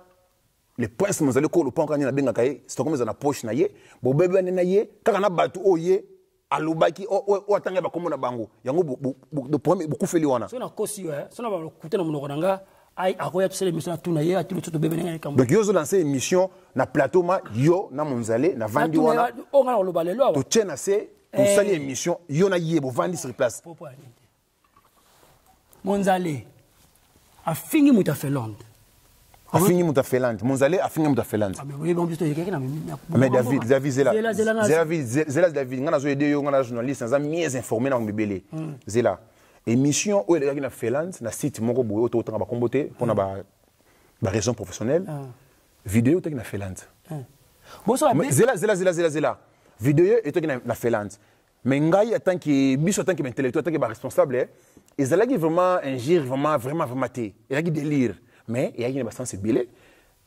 les points monzale ko lo pon kanya na benga kai c'est comme ça na poche na ye bo bebe na ye kaka na batu oye alobaki o atanga ba komona bango yango de premier beaucoup feli wana so na kosi so na ba kutena monoko nanga ai akoya tsele mission na tuna ye atu to bebe ngana kambo donc yo zo lancer émission na plateau ma yo na monzale na vandi wana o ngana lo balelo to tena se to sali émission yo na ye bo vandi sur place monzale afingi mutafeland afingi mutafeland monzale afingi mutafeland mais David zela David ngana zo aider yo ngana journaliste za mieux informé na mbebele zela émission où il y a une Finlande na site moko boye autant ba kombote pour na ba raison professionnelle vidéo te na Finlande zela vidéo et te na Finlande mais ngai tant que biso tant que intellectuel tant que ba responsable ils allaient vraiment ingir vraiment té il y a qui délire mais il y a une bastante billet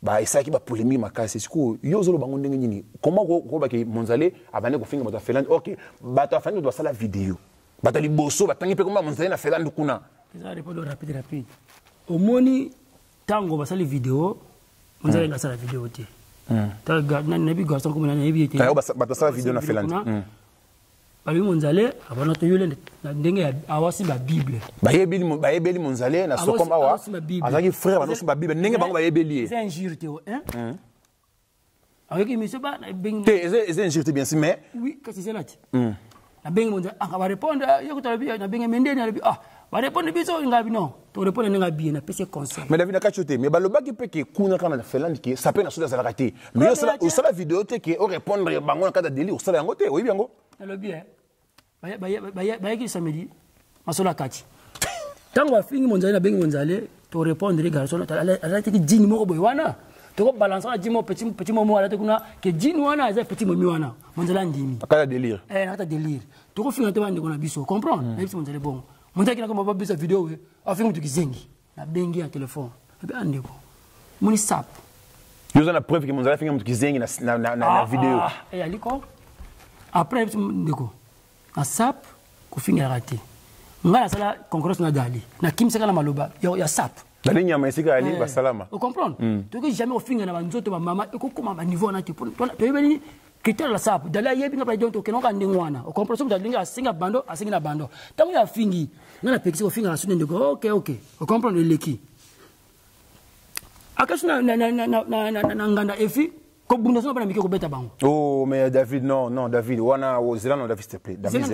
ba esaki ba polémique makasi siko yo zolo bango ndenge nini comment ko ba ke Monzale abane ko finga mota Felande OK bato afandi doit sala vidéo bato liboso batangi pe comment Monzale na Felande kuna ça répondre rapide omoni tango basali vidéo Monzale nga sala vidéo te ta na bi garçon comme na yebi te bato sala vidéo na Felande bali Monzale abana to yole ndenge awasi ba bible bayebeli Monzale na sokom awa azaki frère bano ba bible ndenge bango bayebeli c'est injure te avec monsieur ba beng c'est injure bien sûr mais oui qu'est-ce que c'est là na beng Monzale aka ba répondre yoko to na beng mende na bi ba répondre biso ngabi non to répondre nga bien na pese conseil mais David nakachote mais balobaki pe ke kuna kana Felande ke ça peut na soda za raté mais ça la vidéo te ke o répondre bango na kada délire ça la yango te oui yango na lo bien bayaki samedi masola kati tango bafingi Monzale na bengi Monzale to répondre les garçons ala teki jini moko boy wana to ko balancer na jimo petit momo ala te kuna ke jini wana za petit momi wana Monzale ndimi akala délire nakata délire to ko finga te bande kona biso comprendre na biso Monzale bon Monzale kina ko maba biso vidéo we afingi mutu kizengi na bengi ya téléphone ebe andeko muni sap yo za na preuve que Monzale finga mutu kizengi na vidéo aliko après ndeko a sap ko finga raté ngala sala concurrence na dali na kimseka na maloba ya sap dali nyama esika ali ba salama o comprendre to que jamais o finga na banzoto ba mama e ko koma ba niveau na te to yebeli critère la sap dali yebi nga ba donc ke no ka ndengwana o comprendre so dali nga singa bando asinga na bando tango ya fingi ngana pekisi ko finga na sunende ko OK o comprendre leki akasuna na nganda efi ko bunda so ba na miki ko beta bango oh mais David non David wana Zela non David s'il te plaît David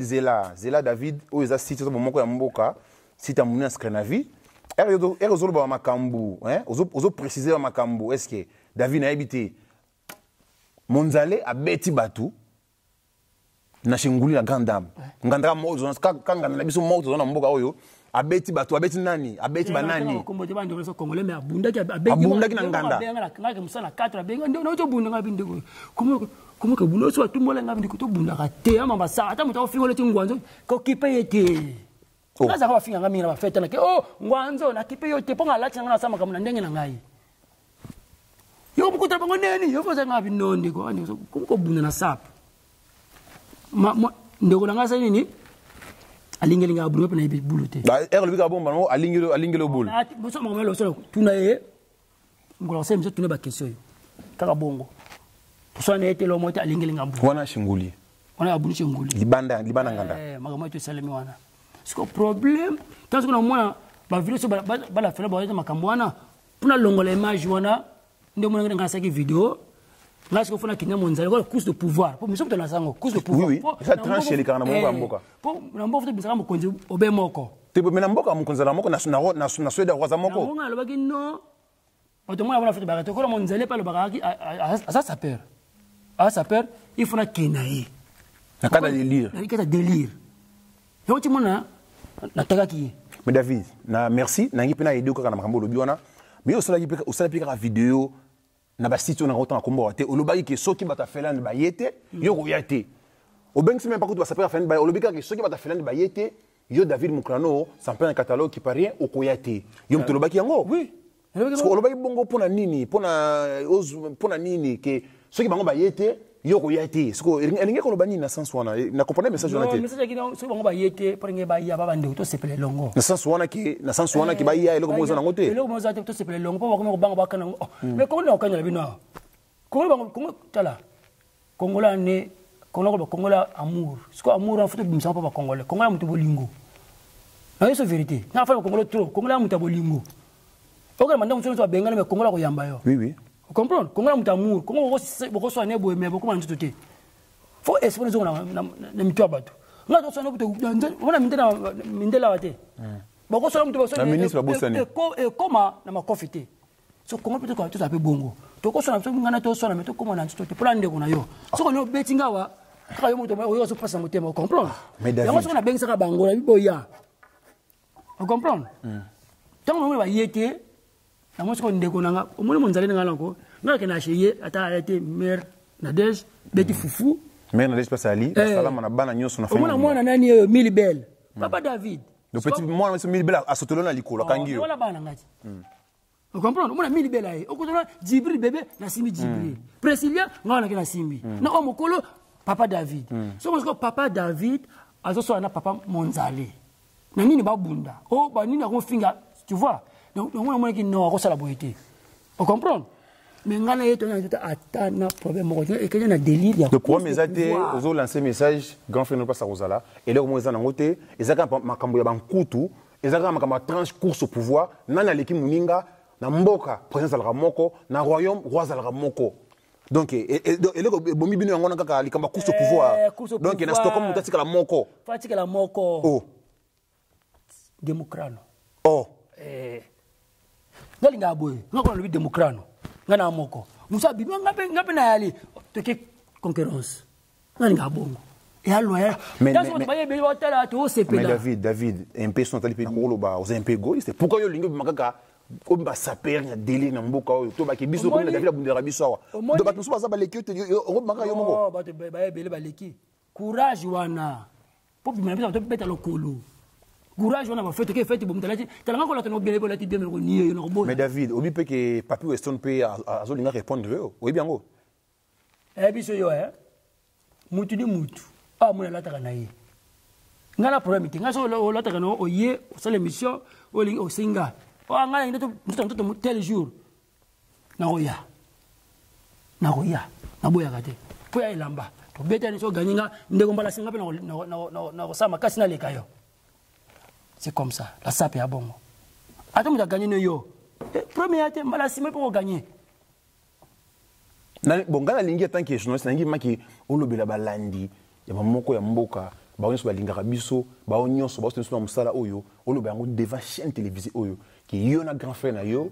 Zela David o eza site so momoko ya mboka site amuna Scandinavie zolo ba makambu hein ozo préciser ba makambu est-ce que David na habité Monzale abeti batu na shinguli na grande dame ngandra mozo kanga na biso mozo na mboka oyo abeti batu abeti nani abeti banani kombote bande ko congolais mais abundaki na nganda ngaka musana 4 benga ndo to bunda ngabi ndiko komo ke buno so tumbola ngabi ndiko to bunda ka te ama basa ata muta ofingo le tingwanzo ko kipe yete ngaza ka bafinga ngami na bafeta na ke ngwanzo na kipe yote ponga lati ngana sama kamuna ndenge na ngai yo bukuta bango neni yo foza ngabi nondi ko andi ko bunda na sap ndeko na ngasa nini alingeli nga abulu pe na ibi bulu te le bika bomba no alingelo bulu boso mo melo so tuna ye ngola se mzo tuna ba question yo kaka bongo so na ete lo mota alingeli nga bulu wana shinguli wana abulu shinguli libanda nganda magamo to salemi wana siko problem tanzo kuna mwana ba video so bala fela ba makambo wana puna longola image wana ndio mwana ngasa ki video là ce qu'on fait na Monzale ko course de pouvoir pour mission de la sango course de pouvoir oui ça tranche les kana mboka mboka pour na mboka te bisaka mokonzi obe moko te na mboka mokonzi la moko na Suède roza moko na lo baki no autrement la fait barreto ko Monzale pa lo bakaki ça sapeur il faut na kenaye na kada délire na kada délire yo ti mona na takaki mais David na merci na ngi pena aider ko kana makambo lobi wana mais osala pika vidéo na ba site na rotan kombo te olobaki ke soki bata Felande ba yete yo ko yate o bengi même pas ko ba sapeur Felande ba olobika ke soki bata Felande ba yete yo David Mukrano sans un catalogue qui paraît au koyate yo mtolobaki yango oui olobaki bongo pona nini pona nini ke soki bango ba yete yo ko yate siko elingi ko lobani na sens wana na comprendre message wana te non message ki soki bango ba yete pour nge ba ya ba bande to sepele longo na sens wana ki ba ya eloko moza na ngote eloko moza te to sepele longo po ba ko bango ba kana mais ko na okanya bino ko bango ko tala kongola ne kongola amour siko amour en fait bimsa pa ba kongola mutu bolingo na yeso vérité na fa kongola trop kongola mutu bolingo oka manda mutu so benga mais kongola ko yamba yo oui comprendre kongola mutu amour kongo ko so ne boye mais ko man tuté faut esprit zo na mitu abatu nga to so na butu wana mindela wate boko so mutu so na ministre bosani e koma na makofite so kongo peut ko to sa pe bongo to ko so na so ngana to so na meto koma na tuté pour ande ko na yo so ko no betinga wa ka yo mutu yo so passa mutema comprendre yango so na bengisa ka bango na biboya on comprendre tant on va yete na mo so ndeko nanga o mo Monzale ngala ko ngaka na chier ata arrêter mère Nadège beti fufu mère Nadège pasali salama na bana nyoso na famille mwana nani Milibel papa David le petit mwana so Milibel a sotolo na likolo kangi yo wala bana ngati Vous comprenez? On a mis libellé. Au contraire, Djibril bébé, na simbi Djibril. Précilia, on a na simbi. Na omokolo, papa David. So on papa David, azo so na papa Monzale. Na nini ba bunda. Oh, ba nini ko finga, tu vois? Donc on a moins qui non, ça la beauté. Vous comprenez? Mais ngana yeto na atana problème et que y a délire. Le problème est aux ont lancé message grand frère ne pas ça Rosala et là au moins ça ngote et ça quand makambo ya bankutu et ça quand makambo tranche course au pouvoir nana leki muninga na mboka présence la moko na royaume roi la moko. Donc et le bomi bino ngona kaka likamba course au pouvoir. Donc na Stockholm mutatika la moko. Fatika la moko. Oh. Démocrate. Oh. Ngalinga boy, ngakona le démocrate. Ngana moko musa bibi ngape na yali to ke concurrence ngani ngabongo et allo mais David un peu sont allés pour ba aux un peu gaulliste pourquoi yo lingo makaka ko ba saper na délire na mboka to ba ke biso ko na David abundera biso wa to ba tuso ba leki to o makaka yo moko ba to ba ebele ba leki courage wana po bi na to beta lokolo courage on a fait que fait bon talati talanga ko la tono bele bolati bien ko nié no bo mais David obi pe que papi Weston pe a zo linga répondre oui bien go biso yo mutu di mutu mo la taka na ye ngala problème ti ngaso la taka no oye o sala mission o linga o singa o ngala ndo to tel jour na oya na boya kate po ya ilamba to beta ni so ganinga ndeko mbala singa pe na sama kasi na lekayo. C'est comme ça. La sape est bon. Attends, tu as gagné yo. Premier athème, malasime pour gagner. Bon, gana lingi tant que journaliste, lingi maki olobela balandi, ya mamoko ya mboka, ba onyo ba linga biso, ba onyo so ba so musala oyo, olobela ngo devant chaîne télévisée oyo, qui yo na grand frère na yo,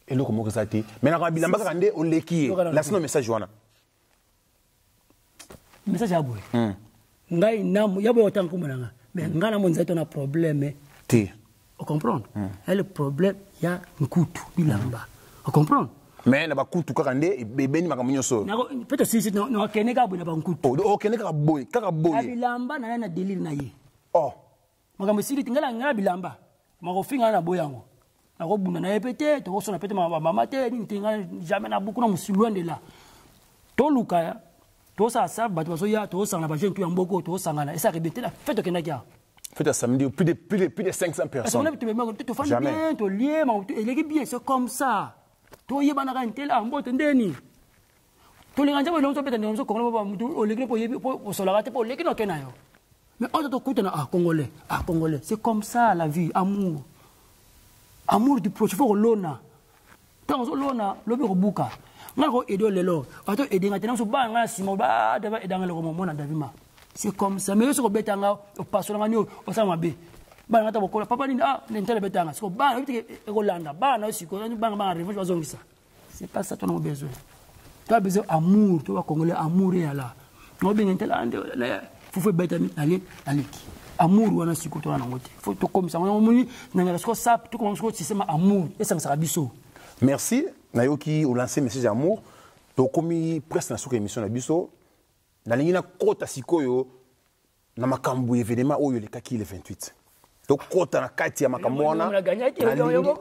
et le comment ça té. Mais na bilamba ka ndé o leki. La sino message wana. Message ya boy. Ngai namu ya boy otanku monanga. Mais ngana monza to na problème. Vous comprenez? Et le problème, il y a un couteau, bilamba. Vous comprenez? Mais il y a un couteau, il y a un couteau. Peut-être si il y a un couteau. Oh, il y a un boy. Bilamba, il y a un délire. Oh. Je me suis dit, il y a un bilamba. Je me suis dit, il y a un boy. Je me suis dit, il y a un jamais beaucoup de loin de là. Tout le cas, tout ça, tout ça, tout ça, tout ça, et ça répétait la fête de Kenya. Faites un samedi, plus de 500 personnes. Jamais. C'est comme ça. Tu es banana intel en botte ndeni. Tu les gens ils ont peut-être nous comme au ligue pour se la rater pour l'équipe na yo. Mais on te écoute na congolais, congolais. C'est comme ça la vie, amour. Amour du proche faut lona. Tant lona, lobi robuka. Ngako edo lelo. Ato edinga tena so ba nga simo ba deva edanga le mo na davima. C'est comme ça. Mais ce que betanga au passo ngani au samabe. Ba ngata bokola papa ni n'entele betanga. C'est ba ngiti ekolanda. Ba na siko ba nga revanche bazongisa. C'est pas ça ton besoin. Tu as besoin d'amour, tu vas congolais amour est là. No bien n'entele ande faut faire betami aller amour wana siko to na ngote. Faut to comme ça. On moni na ngala ko ça tout comme ce système amour et ça sera biso. Merci. Nayoki au lancer message amour. To komi presque na soko émission na biso. Na lingi na kota sikoyo na makambu événement oyo le kaki le 28 to kota na kati ya makambo wana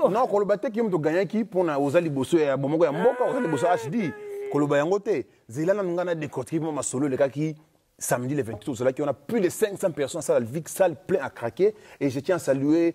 non koloba te ki mto ganyaki pona ozali boso ya bomoko ya mboka ozali boso HD koloba yango te zela na ngana décortiquer ma solo le kaki samedi le 28 cela qui on a plus de 500 personnes salle vide salle plein à craquer et je tiens à saluer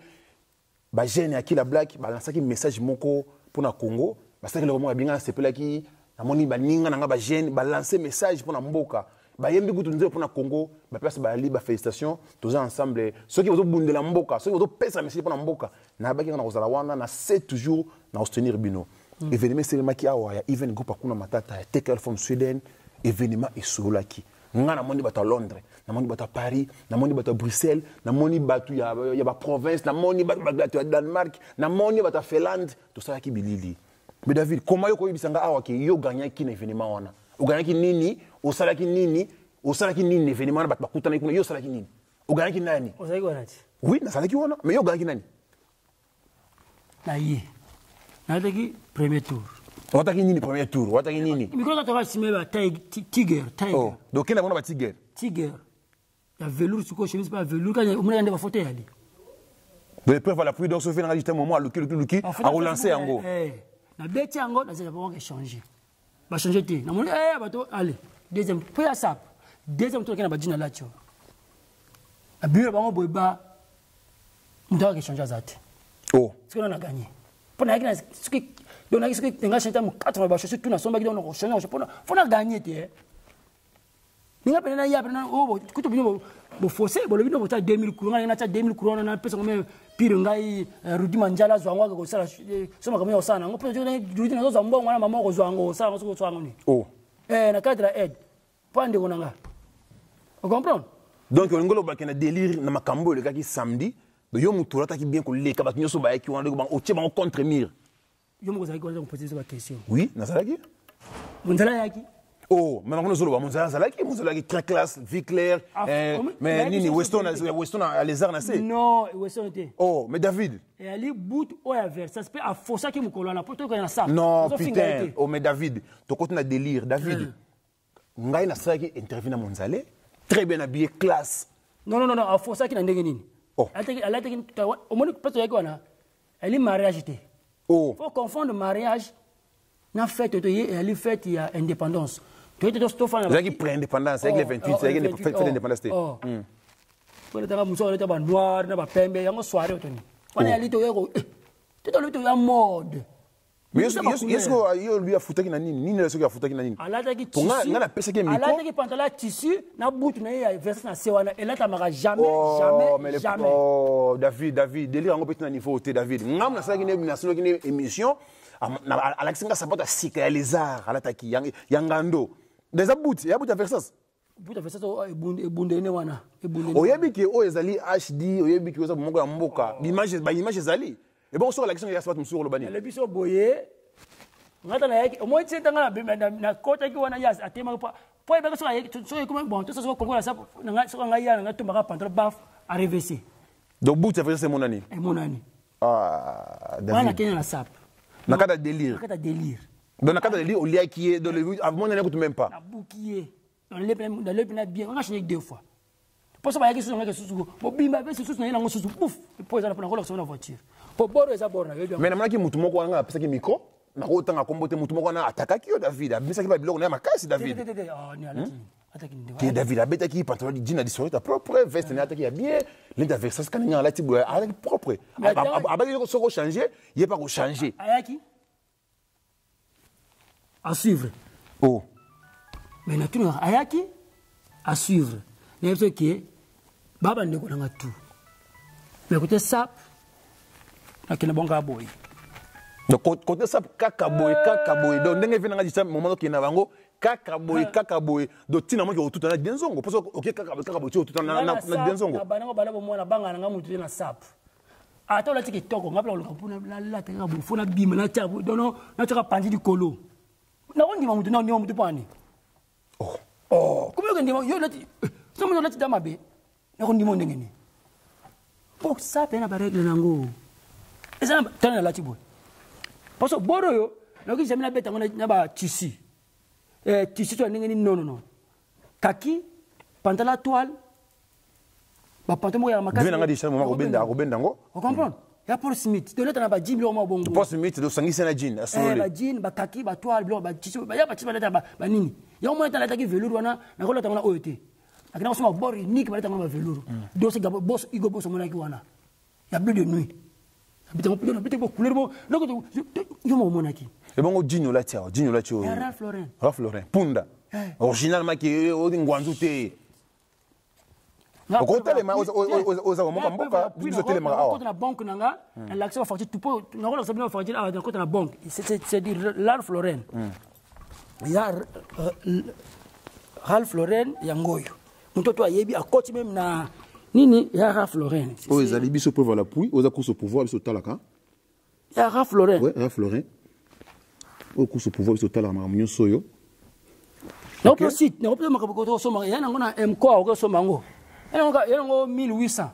ba jeune ya ki la black ba lansaki message moko pona Congo parce que le moment bien c'est pela ki na moni ba ninga na nga ba jeune ba lancer message pona mboka ba yembi kutu nzeo pona Congo ba place ba li ba félicitations tous ensemble ceux qui vont bundela mboka ceux qui vont pesa message pona mboka na ba kinga na kozala wana na 7 toujours na soutenir bino événement c'est le maki awa ya even groupe akuna matata ya take from Sweden événement isolaki nga na moni bato Londres na moni bato Paris na moni bato Bruxelles na moni bato ya ba province na moni bato ya Danemark na moni bato Finlande tout ça ki bilili. Mais David, comment yo koyebisanga awa ke yo gagnaki na événement wana? O gagnaki nini? O salaki nini? O salaki nini événement na batba kutana kuna yo salaki nini? O gagnaki nani? O salaki wana ti. Oui, na salaki wana, mais yo gagnaki nani? Na ye. Na taki premier tour. Wataki nini premier tour? Wataki nini? Mikolo ta simé ba Tiger. Oh, donc kena bona ba Tiger. Tiger. Ya velours suko chemise pas velours quand on a des photos ali. de preuve à la pluie donc Sophie n'a dit un moment à Luki a relancé Yango na beti yango na zela pas changer ba changer té na moni bato allez deuxième pour ça deuxième tour kana ba dina la tio a bureau bango boyba on doit changer azate oh ce qu'on a gagné pour na ce qui donc na ce qui tenga chanter mo 80 ba changer tout na somba qui donc changer faut na gagner té ninga pena ya pena oh kuto bino bo forcé bo lebino bo ta 2000 courants na ta 2000 courants na pesa comme pire ngai Rudi Manjala zwango ko sala soma kama osana ngo pesa Rudi na zo mbongo na mama ko zwango sala ko zwango ni oh na cadre aide pande ko nanga on comprend donc on ngolo ba kena délire na makambo le kaki samedi do yo mutura ta ki bien ko le ka ba nyoso ba ki wanda ko ba o tie ba contre mur yo mo ko za ko poser cette question oui na sala ki Munzala yaki oh, mais on a zolo ba Monzala qui très classe, vie claire. Mais nini Weston a les arts nassé. Non, Weston était. Oh, mais David. Et ali bout ou vers ça se peut à forcer qui me colle na poto ko na ça. Non, putain. Oh, mais David, to côté na délire, David. Ngai na ça qui intervient à Monzala, très bien habillé, classe. Non, à forcer qui na ndenge nini. Oh. Elle au moins poto yako na. Elle est mariage té. Oh. Faut confondre mariage na fête et elle fête il y a indépendance. Tu es tout fan. C'est qui prend indépendance avec les 28, c'est qui fête indépendance. Oh. Pour le temps muso le temps noir na ba pembe yango soirée otoni. Wana ali to yego. Tu to le to ya mode. Mais est-ce que yo lui a foutu qui na nini? Nini le so qui a foutu qui na nini? Alata ki tissu. Nga na pesa ki miko. Alata ki pantalon tissu na butu na ya verse na sewana elata maka jamais. Oh, David, délire yango petit na niveau te David. Ngam na ça qui na national qui na émission. Alexandre Sabota sika les arts alata ki yangando. Des abouts, ya bout à Versace. Bout à Versace ebunde ne wana. Oyebi ki o ezali HD, oyebi ki oza mongo ya mboka. L'image ezali. Et bon sur l'action ya sabata msuro lo bani. Le biso boye. Ngata na yaki, o mo tsentanga na kota ki wana ya atema po e ba so comme bon, tout ça so kongola ça nga so nga ya nga tumaka pantalon baf à RVC. Donc bout à Versace c'est mon ami. Et mon ami. Ah, David. Wana kenya na sap. Nakata délire. Nakata délire. Dans la cadre de l'île, au lieu qui est dans le avant, on n'écoute même pas. La bouquier. Dans le bien, on a changé 2 fois. Pour ça, il y a quelque chose qui est sous. Pour bimba, c'est sous. Il y a un sous. Pouf. Pour ça, on a la voiture. Pour boire, ça boire. Mais maintenant, qui moutou moko anga pesa ki micro. Na ko tanga kombote moutou moko na attaque ki David. Mais ça qui va biloko na makasi David. Ah, ni alati. Attaque ni. Qui David abeta ki pantalon di jean na disoré ta propre veste na attaque bien. L'interverse ça kana alati boya avec propre. Abali ko soko changer, il est pas ko changer. Ayaki. À suivre. Oh. Mais naturellement, ayaki à suivre. Mais ce qui est, baba ndeko nanga tout. Mais côté sap, akina bonga boy. Donc côté sap kaka boy. Donc ndenge vena ngadi sap moment qui na bango kaka boy. Donc tina mo ki otuta na denzongo. Parce que OK kaka boy otuta na denzongo. Bana bala bo mona banga nga mutu na sap. Ata la tiki toko ngapla lo kapuna la tenga bo fona bima na tabo. Donc na taka pandi di kolo. Na wandi mamutu na nyomu tupani. Oh, comment on dit yo lati. Somo no lati dama be. Na ko ndimo ndengeni. Pour ça pena ba règle nango. Eza tana lati boy. Parce que boro yo, na ko jamina beta ngona na ba tissu. Tissu to ndengeni non. Kaki, pantalon toile. Ba pantalon ya makasi. Vena ngadi chama robenda ngo. On comprend? Ya Paul Smith, de l'autre na ba jean lo bongo. Paul Smith do sangisa na jean, asolo. Ba jean, ba kaki, ba toile, ba tissu, ba ya ba tissu ba nini. Ya mo ta la ta ki velours wana, na ko la ta ngona OET. Akina ko so bord unique ba ta ngona velours. Do se gabo boss igo boss mo na ki wana. Ya bleu de nuit. Habite ko couleur bo, no ko yo mo mona ki. E bongo jean la tia, Ralph Lauren. Punda. Originalement qui o ngwanzu te. Au télé aux mboka biso télé awa na banque nanga l'accès à facture tu peux na ko la sabina facture à côté na banque c'est dire Ralph Lauren il y a Ralph Lauren yangoyo mtoto ayebi akoti même na nini ya Ralph Lauren oh ezali biso preuve à l'appui aux course au pouvoir biso talaka ya Ralph Lauren ouais Ralph Lauren au course au pouvoir biso talaka mamunyo soyo na ko site na ko peut makaboko so ma yana ngona mko ko so mango elle a 1800.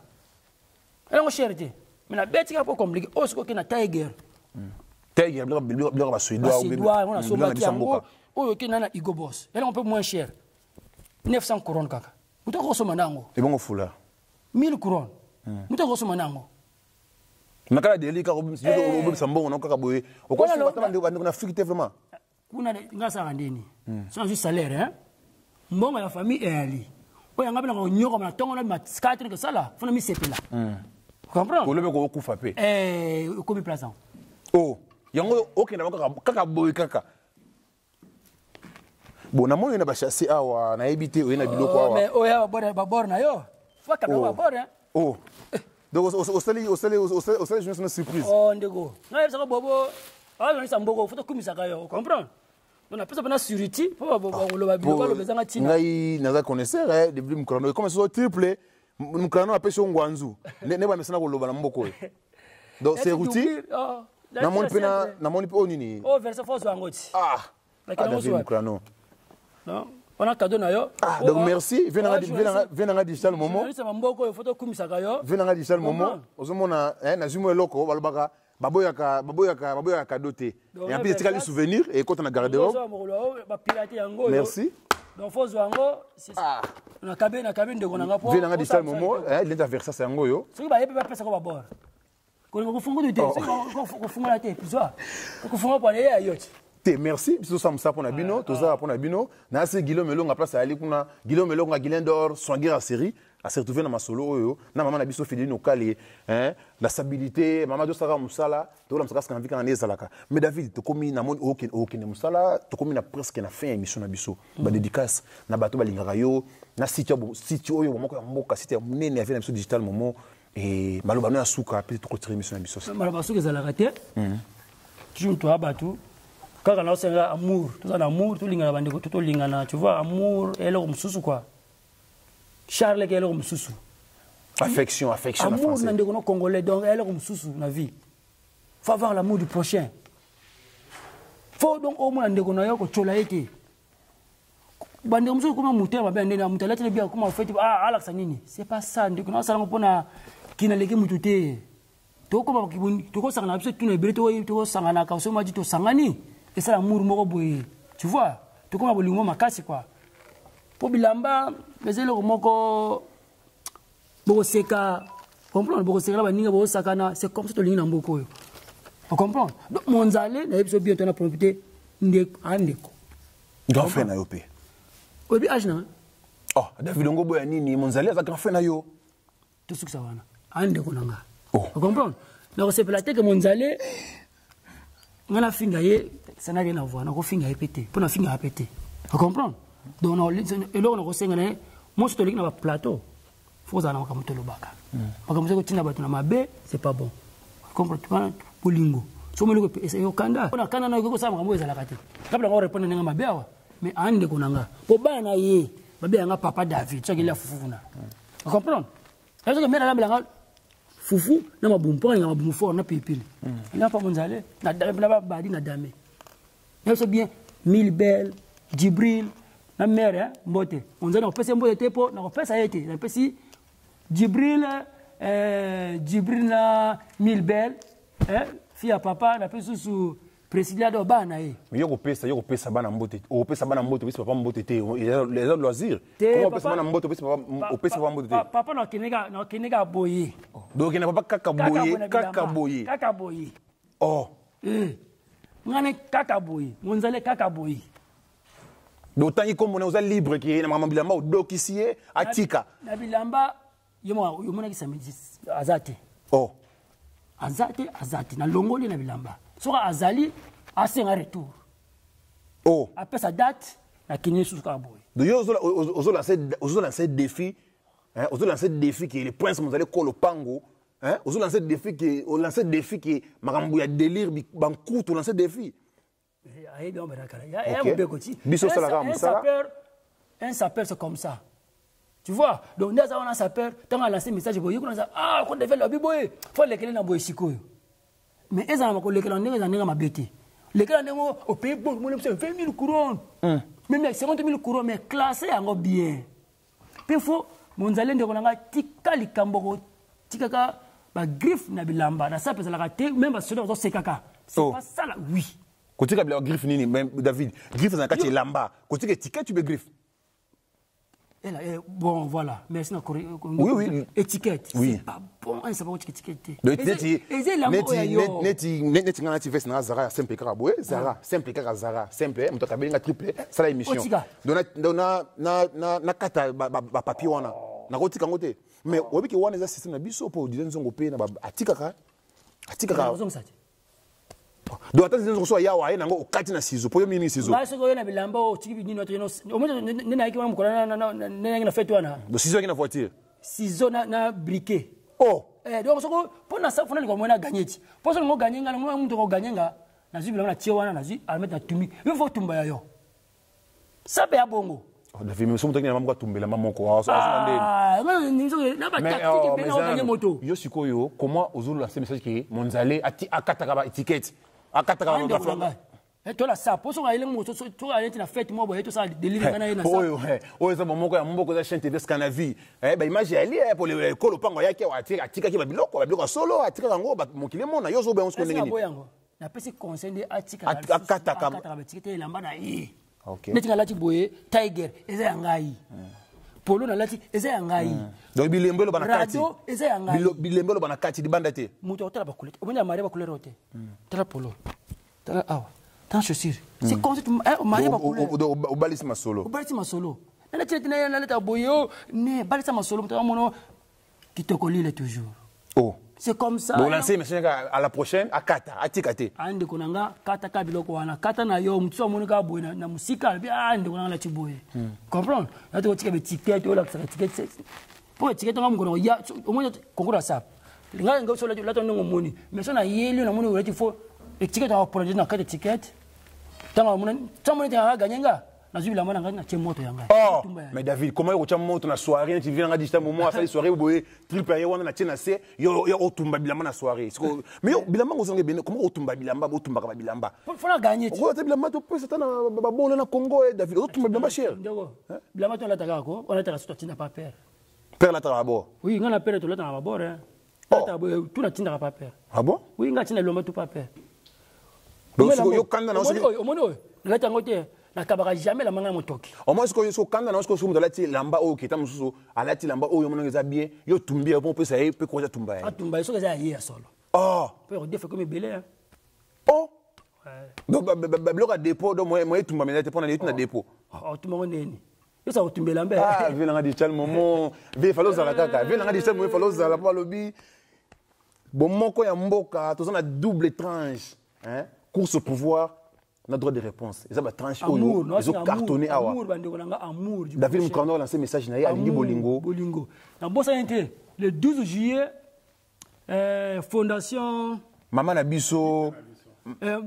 Elle a cherté. Mais la bête est pas compliquée. Oh, c'est qu'il y a Tiger. Tiger, il va suédois. On a sauvé qui a oh, il y a Igo Boss. Elle est un peu moins cher. 900 couronnes, kaka. Vous avez reçu manango. Et bon, foulard. 1000 couronnes. Vous avez reçu manango. nakala deli ka obebisa mbongo na kaka boye okosi batama na fikite vraiment kuna ngasa ngandini sans juste salaire hein mbongo ya famille ali oya ngabela ngo nyoko na tongo na maskatri que ça là fona mi sepela comprends ko lebe ko kufa pe ko mi plaçant oh yango okenda kaka boye kaka bon na moyo na ba chasser awa na ebité oyena biloko awa mais oya ba bord na yo faut ka ba bord hein oh donc au sali je me suis une surprise oh ndego na yesa ko bobo ah on samboko faut kumisa ka yo comprends on a pas surity pour ba biloko lo bezanga tina ngai naza connaisseur depuis mkrano comme ça triple mkrano apesi ngwanzu ne ba mesana ko loba na mboko donc c'est routine na mon pe onini oh verse force wangoti mkrano non on a cadeau na yo donc merci venanga digital momo c'est mboko yo photo kumisa ka yo venanga digital momo ozomona na zumo eloko balobaka baboyaka doté et puis c'est un souvenir et quand on a gardé merci donc faut zango on a cabine de konanga po venanga digital momo l'interversa c'est ngo yo soki ba yepe ba pesa ko ba bord ko fungo de te ko fungo la te bizwa ko fungo pour aller ayoti te merci biso samsa pour na bino toza pour na bino na se Guillaume Melonga place ali kuna Guillaume Melonga Guilain d'or Swangira série a se retrouver na masolo oyo na maman na biso fidèle no kali la stabilité maman do saka musala to la musaka skanvika na nezalaka mais David to komi na moni okene musala to komi na presque na fin émission na biso ba dédicace na bato balingaka yo na site oyo moko ya mboka site ya munene ya na biso digital momo et maloba no ya suka pe to ko tirer émission na biso maloba suka ezalaka te toujours to abatu kaka na osenga amour toza na amour tolingana bandeko tolingana tu vois amour eloko mususu quoi Charles qui est l'homme sous affection amour na ndeko no congolais donc elle est l'homme sous na vie faut avoir l'amour du prochain faut donc au moins ndeko na yo ko chola ete bande mususu kuma mutema ba ndena mutala tele bien kuma fait alaxa nini c'est pas ça ndeko na sala ngopona kina leki mutute to ko ba kibundi to ko sangana biso tuna bire to sangana ka so maji to sangani et ça l'amour moko boye tu vois to ko ba bolingo makasi quoi pour bilamba mais le moko boseka comprendre boseka ba ninga bosakana c'est comme ça to linga mboko yo on comprend donc monzale na ebiso bientôt na profiter ndeko grand frère na yo pe obi ajna oh David Ngobo ya nini monzale za grand frère na yo tout ce que ça va na ndeko nanga on comprend donc c'est platé que monzale ngana finga ye ça n'a rien à voir na ko finga répéter pour na finga répéter on comprend donc et là on a ressenga moi je te dis na plateau faut ça na makamuto lobaka makamuto ko tina batu na mabe c'est pas bon comprends bolingo so mo loko essayer okanda on a kana na ko sa makamuto za lakati kabla ngo répondre nga mabe awa mais ande ko nanga po bana ye babe nga papa David so kila fufuna comprends est-ce que mera la fufu na mabumpo nga mabumpo fort na pipili na pa monzale na ba badi na dame c'est bien mille belles Jibril na mère mbote on zana opesa mbote tepo na opesa yete na pesi Jibril na mille belles fia papa na pesi sous président do bana e yo pesa bana mbote o pesa bana mbote pesi papa mbote te les autres loisirs comment pesa bana mbote pesi papa mbote te papa na kinega boye donc na papa kaka boye oh ngane kaka boye monzale kaka boye d'autant que comme on est libre qui est na mama bilamba doki sié atika na bilamba yomona kisamedi azate oh azate na longoli na bilamba soka azali asenga retour oh après sa date na kini suka boy donc ozo lancer défi hein ozo lancer défi qui est le prince monzale kolo pango hein ozo lancer défi qui makambu ya délire banku to lancer défi un sapeur c'est comme ça tu vois donc nous avons un sapeur tant on a lancé message boy on a quand devait la biboy faut les kele na boy sikoyo mais ils ont les kele ndenge ndenge mabete les kele ndenge au pays bon mon 20 000 couronnes même 50 000 couronnes mais classé yango bien puis faut monzale ndeko nanga tika likambo tikaka ba griffe na bilamba na ça peut la rater même ba soda zo sekaka c'est pas ça là oui Côté que la griffe nini même David griffe dans kati lamba côté que ticket tu be griffe Bon, voilà. Merci. Oui. Étiquette. Oui. C'est pas bon. On ne sait pas quoi étiquette. Zara, simple caraboué. Zara, simple caraboué. Simple, on t'a bien triplé. C'est la émission. Na kata papier wana. Na roti kangote. Mais obi ki wana za système na biso pour dire nzongo pe na atikaka. Atikaka. Do ata zinzo so ya wa nango okati na sizo po yo mini sizo. Ba so ko na bilamba o tiki bini no to no nena ki wana mukona na na fetu wana. Do sizo ki na voiture. Sizo na briquet. Oh. Donc so ko pona sa fona ko mona gagner. Po so ngo gagner nga ngo mtu ko gagner nga. Na zi bilamba na tie wana na zi almet na tumi. Il faut tumba ya yo. Ça be ya bongo. David, mais sommes tenus à m'avoir tombé la maman quoi. Yo suis quoi yo? Comment aux la message qui monzale à katakaba étiquette à katakaba la flamme. Et toi là ça, pour ça il est moto, toi aller na fête moi boy tout ça délivrer na ça. Oh ça maman quoi, maman quoi chaîne TV Scanavi. Ba image ali pour le kolo pango yake wa atika ki ba biloko solo atika ngo ba mokile mona yo zo be on se connaît ni. Na pesi conseil de atika katakaba étiquette lamba na yi. Okay. Neti lati boye Tiger eza yangai. Polo na lati eza yangai. Donc bilembelo bana kati. Radio eza yangai. Bilembelo bana kati di bandate. Muto otala ba couleur. Omonya mari ba couleur ote. Tala polo. Tala awa. Tan chaussure. C'est comme si tu mari ba couleur. O balisi masolo. O balisi masolo. Na tete na leta boyo ne balisa masolo mto mono qui te colle toujours. Oh. C'est comme ça. Bon lancer monsieur à la prochaine à kata atikate. Ande konanga kata ka biloko wana kata na yo mutso monika boye na musika bi ande konanga la tiboye. Comprendre? Na to tika be ticket o la ticket. Po ticket ngam ngono ya o mo kongo ça. Linga ngo so la to ngo moni. Mais so na yeli na moni o lati fo e ticket a produit na kata ticket. Tanga moni tamoni ta ganyenga. Na zubila mwana ngana tie moto yanga. Oh, mais David, comment tu as moto na soirée, tu viens à dire moment à faire soirée boye triple ya wana na tina se yo otumba bilamba na soirée. Mais yo bilamba ngozonge bene comment otumba bilamba otumba ka bilamba. Faut la gagner. Ko ta bilamba to pesa na babolo na Congo et David otumba bilamba cher. Ndoko. Bilamba to la taka ko, on la taka so tina pas père. Père la taka bo. Oui, ngana père to la taka ba bor hein. Ta bo tout la tina pas père. Ah bon? Oui, ngana tina lomba tout pas père. Donc yo kanda na o mono la tangote. Na kabaka jamais la manga motoki. Au moins ce que so kanda na ce que so mudalati lamba o kita mususu alati lamba o yo mona ngeza bien yo tumbia bon peut ça peut quoi tumba. Ah tumba so ngeza hier solo. Oh. Peut redefé comme belé hein. Oh. Donc bloc à dépôt donc moi tumba mais pour na na dépôt. Oh tout monde neni. Yo ça tumbela mbe. Ah vient nga di chal moment ve falo za kaka vient nga di chal moment falo za la pa lobi. Bon moko ya mboka to na double tranche hein course au pouvoir. On a droit de réponse. Ils ont tranché au nous. Ils ont cartonné à amour. David Moukando a lancé un message à Ligi Bolingo. Bolingo. Dans Bossa le 12 juillet, Fondation. Maman Nabiso.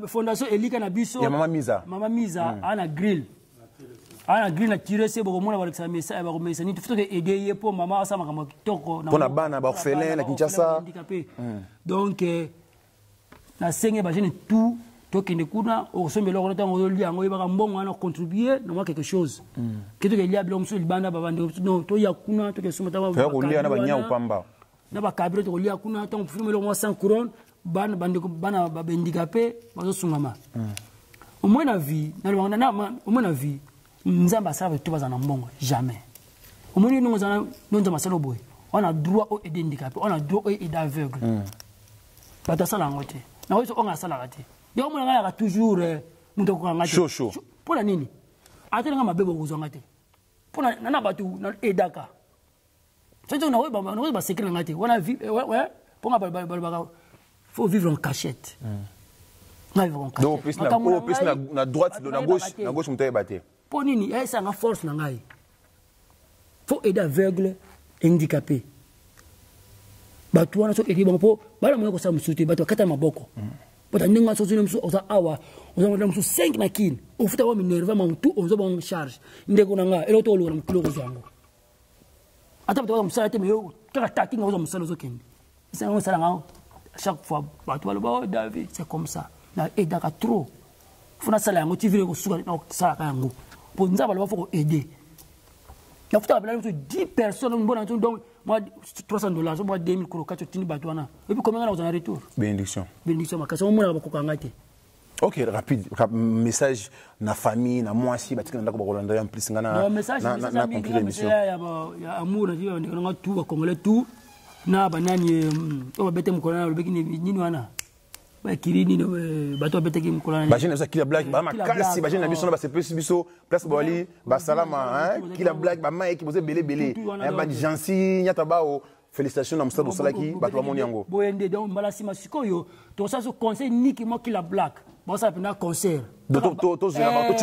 Fondation Elika Nabiso. Il y a Maman Misa. Maman Misa. Ana Grill. Ana Grill a tiré ses beaucoup de ça message. Il faut aider pour maman ça m'a toko. Pour la bana, orphelin, la Kinshasa. Donc, la seigne bagine tout. Tokende kuna osombe lokolo tango lia ngo ibaka mbongo ana contribuer na quelque chose kito ke lia bilo mso libanda babande no to ya kuna to ke soma tawa fa ko lia na banya upamba na ba kabiro to lia kuna tango filme lo 100 couronnes bana bande bana ba handicapé bazo sungama au moins na vie na lo na au moins na vie nzamba sabe to bazana mbongo jamais au moins nous zana nonza masalo boy on a droit au aider handicapé on a droit au aider aveugle bata sala ngote na weso on a sala ngati yo mwana ngaya toujours muto ko ngati chaud pona nini atela ngama bebo kuzonga te pona nana batu na edaka c'est na ba secret ngati wana ouais ponga ba faut vivre en cachette na vivre en cachette donc plus na droite na gauche mutaye baté pona nini ça nga force na ngai faut aider aveugle handicapé batu wana so eki bango bala mo ko sa musuti batu kata maboko Pota ninga sozu nemsu oza awa oza mo nemsu 5 na kin ofuta wa minerva ma mtu ozo bon charge ndeko nanga elo to lo na mkilo kozango ata bato msala te meyo kaka tati nga ozo msala ozo kende c'est on sala nga chaque fois bato balo David c'est comme ça na edaka trop funa sala yango tu vile ko suka na sala yango po nzaba lo faut aider na futa bala 10 personnes mbona tu donc moi $300 moi 2000 kuro kacho tini batwana et puis combien on a en retour bénédiction ma kaso mo na ba kokanga te Ok, rapide. Message na famille, na moi aussi, batika ndako ba Rolanda en plus ngana na conclure l'émission. Ya amour na jiba ndiko tout ba congolais tout na banani o bete mkolana lobeki nini wana. Ba kirini bato bete ki mkolana. Ba jeune ça qui la blague, ba makasi, ba jeune na biso na ba CPS biso, place Bali, ba salama hein, qui la blague, ba mai qui pose belé. Ba jansi nyata bao. Félicitations à Moussa Salaki, Bato Moniango. Boyende donc malasi masikoyo, to ça ce conseil niki mo ki la blague. Bon ça pena concert. Donc to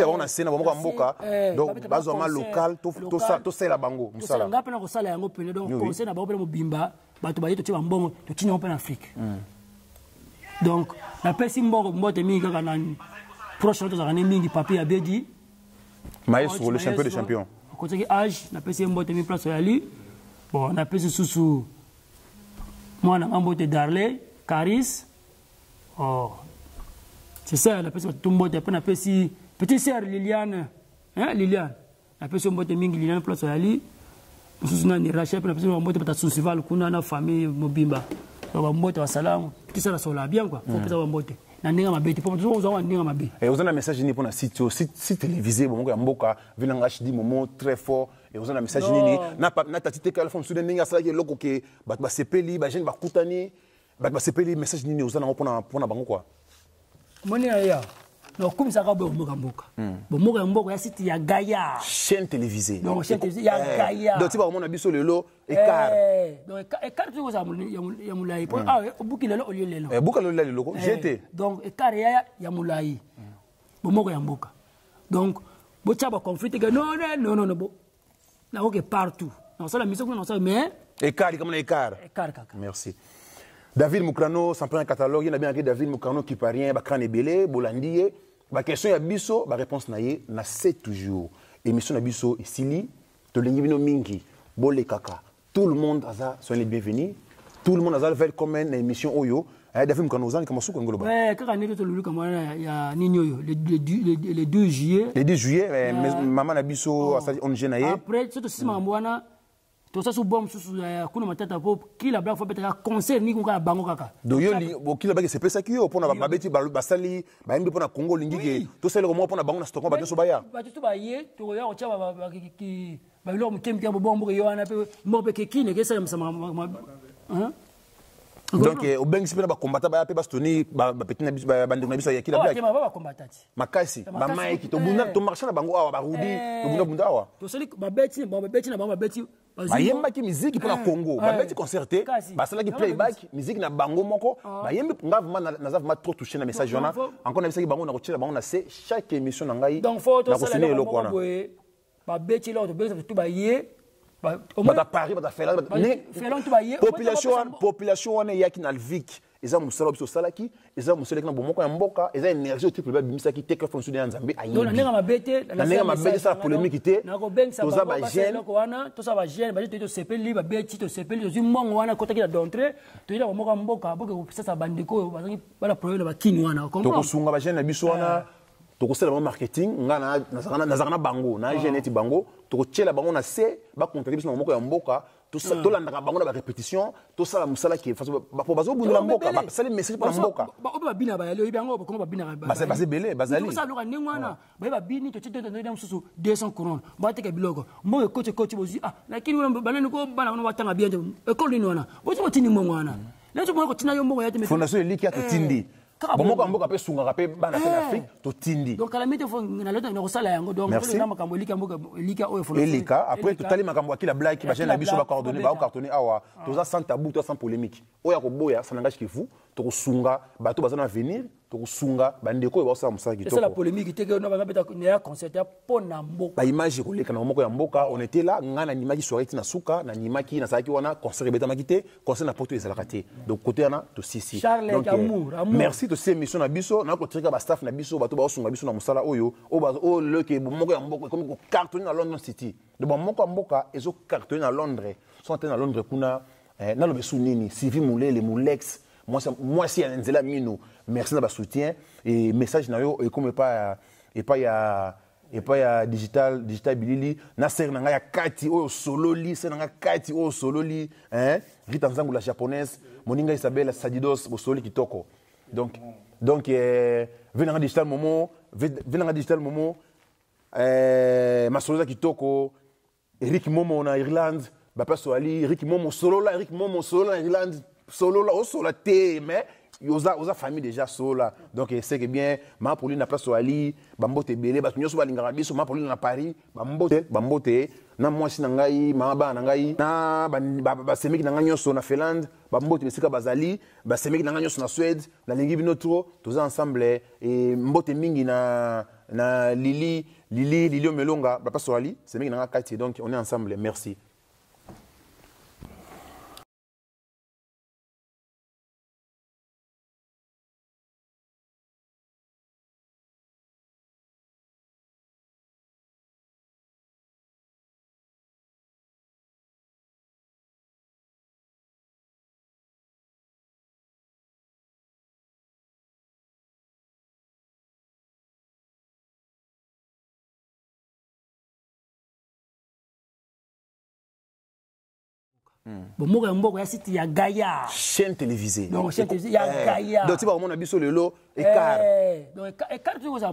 on a scène ba mboka. Donc bazoma local, to ça la bango, Moussa. Nga pena ko sala yango pena donc concert na ba pena mo bimba, bato ba yeto ti mbongo to tini en Afrique. Donc la pesi mbongo mbote mingi kaka na prochain to za mingi papier ya bedi. Maestro le champion des champions. Ko tsaki âge na pesi mbote mi place ya li. Bon, on a appelé ce sous moi on a emboté Darley, Caris. Oh. C'est ça, on a appelé tout mboté après on a appelé si petite sœur Liliane, hein Liliane. On a appelé mboté mingi Liliane place ali. Sous na ni Rachel, on a appelé mboté peut-être sous Sival kuna na famille Mobimba. Donc mboté wa salamu. Petite sœur sola bien quoi. Faut peut-être mboté. Na ninga mabeti pour tout on a ninga mabe. Et vous avez un message ni pour na site télévisé bon ya mboka, vinanga HD moment très fort. Et vous avez un message nini na tati te kala fond soudain ninga sala ke loko ke ba sepeli ba jeune ba kutani ba sepeli message nini vous avez pour na bango quoi moni ya no comme ça ka bo mboka ya site ya Gaïa chaîne télévisée donc chaîne télévisée ya Gaïa donc tu vas mona biso lelo écart donc écart tu vous a ya mulai pour buki lelo au lieu lelo buka lelo ko j'étais donc écart ya mulai moko ya mboka donc bo tshaba conflit que non bo na ok partout non ça la mission qu'on a mais écart comme écart kaka merci David Mukrano sans prendre un catalogue il y a bien que David Mukrano qui parle rien ba crane belé bolandié ba question ya biso ba réponse na ye na c'est toujours émission na biso isili to lengi bino mingi bolé kaka tout le monde aza sont les bienvenus tout le monde aza welcome na émission oyo David Mukrano zani kama suko ngolo ba ouais kaka nito to lulu kama ya nini oyo le 2 juillet le 2 juillet maman na biso asali on jeune na après surtout si mamwana to ça sous bombe sous kuna matata po kila black faut peut-être concert ni ko bango kaka do yo li bo kila ba c'est pesa ki yo pona ba beti ba sali ba yimbi pona Congo lingike to sele ko mo pona bango na Stockholm ba to ba ya ba to ba ye to ya ko tshaba ba ki ba lo mutembi ya bombo yo ana pe mo pe kine ke sala msama hein donc au bengi sipena ba combattant ba pe ba stoni ba petit na biso ba bande na biso ya kila black ba combattati makasi ba maiki to bunda to marcher na bango awa ba rudi to bunda awa to seli ba beti na ba beti bayemba ki musique pour la Congo ba beti concerté ba sala ki playback musique na bango moko bayembi ngavuma na zavuma trop touché na message wana encore na bisaki bango na kochela bango na c'est chaque émission na ngai donc faut to sala le lokwana ba beti lo to beti to ba ye bata Paris bata fela population wana yaki na Lvik eza musala biso salaki eza musala na bomoko ya mboka eza énergie triple ba bimisa ki teke fonction ya Nzambe ayi donc na mabete ça polémique té toza ba jeune toza ba jeune ba to sepeli ba beti to sepeli to mbongo wana kota ki la d'entrée to ila bomoko mboka boke ça bandiko bazaki bala problème ba kini wana to kosunga ba jeune na biso wana to kosala marketing ngana nazana bango na jeune ti bango to kochela bango na se ba contacter biso na moko ya mboka to landaka bango na ba répétition to sala musala ki ba po bazo bundela mboka ba sala message pour mboka ba bina ba yalo bango ba ko ba bina ba ba belé bazali to sala ni ngwana ba bini to tito ndem susu 200 couronnes ba teke biloko mbo coach bozi lakini banani ko bana wana watanga bien école ni wana bozi botini mwana leto mo ko tina yo mboka yate fondation eliki ya tindi bomoko mboka pe sunga pe bana pe Afrique to tindi donc calamité fo na leto na ko sala yango donc na makambo elika mboka elika oyo fondation elika après to tali makambo akila black ba na biso ba coordonner ba cartonner awa to za sans tabou to sans polémique oya ko boya ça n'engage que vous to sunga ba to bazana venir to sunga bandeko oyo ba sa musaki to c'est la polémique te que no ba beta na concert ya pona mboka ba image ko leka na moko ya mboka on était là ngana nimaki soirée na suka na nimaki na saki wana concert beta makité concert na poto ezala raté donc côté ana to sisi donc amour merci to ces émission na biso na ko trika ba staff na biso ba to ba sunga biso na musala oyo o le ke moko ya mboka comme ko cartonner na London City de bon moko mboka ezo cartonner na Londres sont à Londres kuna na lo besu nini Sylvie Moulé les Moulex moi si Nzela Mino merci na ba soutien et message na yo et comme pas ya digital bilili na ser na ya kati o sololi ser na kati o sololi Rita Nzangu la japonaise moninga Isabelle Sadidos bo soli kitoko donc venanga digital momo Masoloza Kitoko, Eric Momo na Irlande, Bapa Soali, Eric Momo solo là na Irlande, solo là, au solo té, mais osa famille déjà solo là. Donc c'est que bien, ma Pauline na place Soali, Bambote Belé, Batunyo so balingara biso, ma Pauline na Paris, Bambote, na mwasi na ngai, ma ba na ngai, na ba semeki na ngai so na Finlande, Bambote Mesika Bazali, ba semeki na ngai so na Suède, na lingi binotro, tous ensemble et mbote mingi na Lili Omelonga, Papa Soali, c'est mec dans Kati, donc on est ensemble, merci. Bon, moi, je suis site ya Gaïa. Chaîne télévisée. Donc, chaîne télévisée, ya Gaïa. Donc, tu vas remonter biso lelo, écart. Donc, écart, tu vois, ya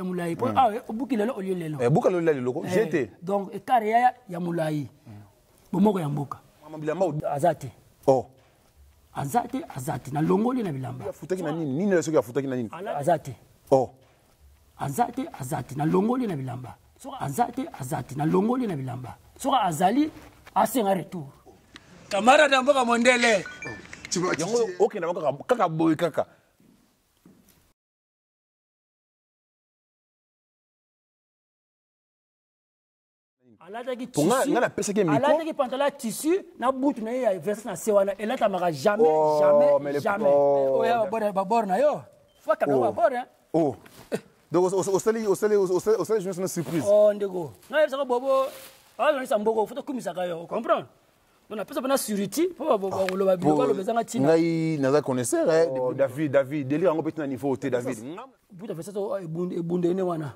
moulaï. Ah, bouki lelo, au lieu lelo. Bouka lelo, j'étais. Donc, écart, ya moulaï. Bon, moi, je suis mboka. Azate. Oh. Azate. Na longoli na bilamba. Futaki na nini? Nini la soki ya futaki na nini? Azate. Oh. Azate. Na longoli na bilamba. Azate. Na longoli na bilamba. Soka azali, asenga retour. Camarade Mboka Mondele. Ok, na kaka boy kaka. Alataki pantalon tissu na bout na ya verse na sewana elata maka jamais. Oya babor na yo. Faut ka babor hein. Oh. Donc au sali je me suis une surprise. Oh ndego. Na yebisa bobo. Ah on sa mboko faut kumisa ka yo, comprends? On a pas surity pour le biboko le bezanga tina. Ngai naza connaisseur David délire ngo petit na niveau te David. Bout de ça ebunde ne wana.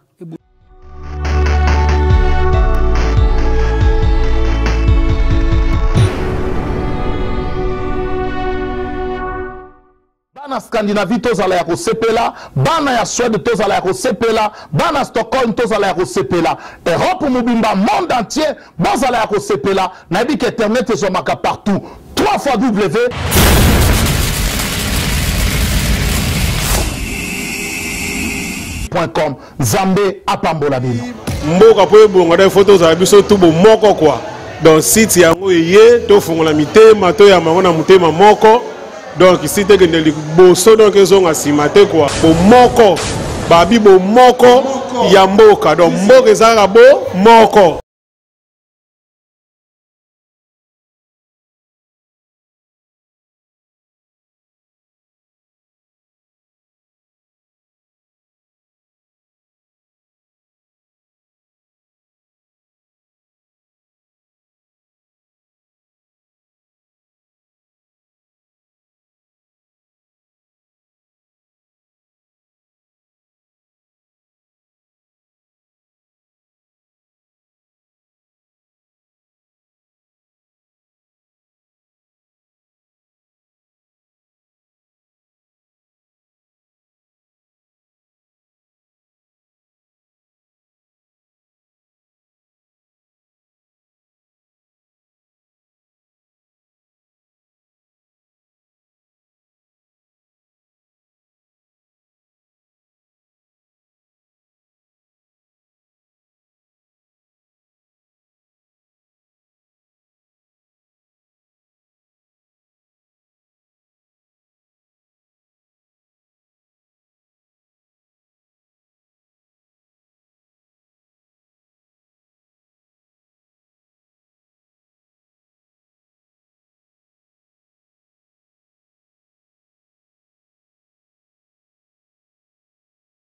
Bana Scandinavie tozala ya kosepela, bana ya Suède tozala ya kosepela, bana Stockholm tozala ya kosepela, Europe mobimba monde entier bozala ya kosepela, na yebi que internet ezomaka partout. 3 fois W. .com Zambé apambola bino. Mboka po ebonga da photos za biso tubo moko kwa. Donc site yango eye to fungola mitema to ya mangona mutema moko. Donc ici te que ne boso donc ezonga simate kwa. Bo moko babi bo moko ya mboka. Donc mboka ezanga bo moko.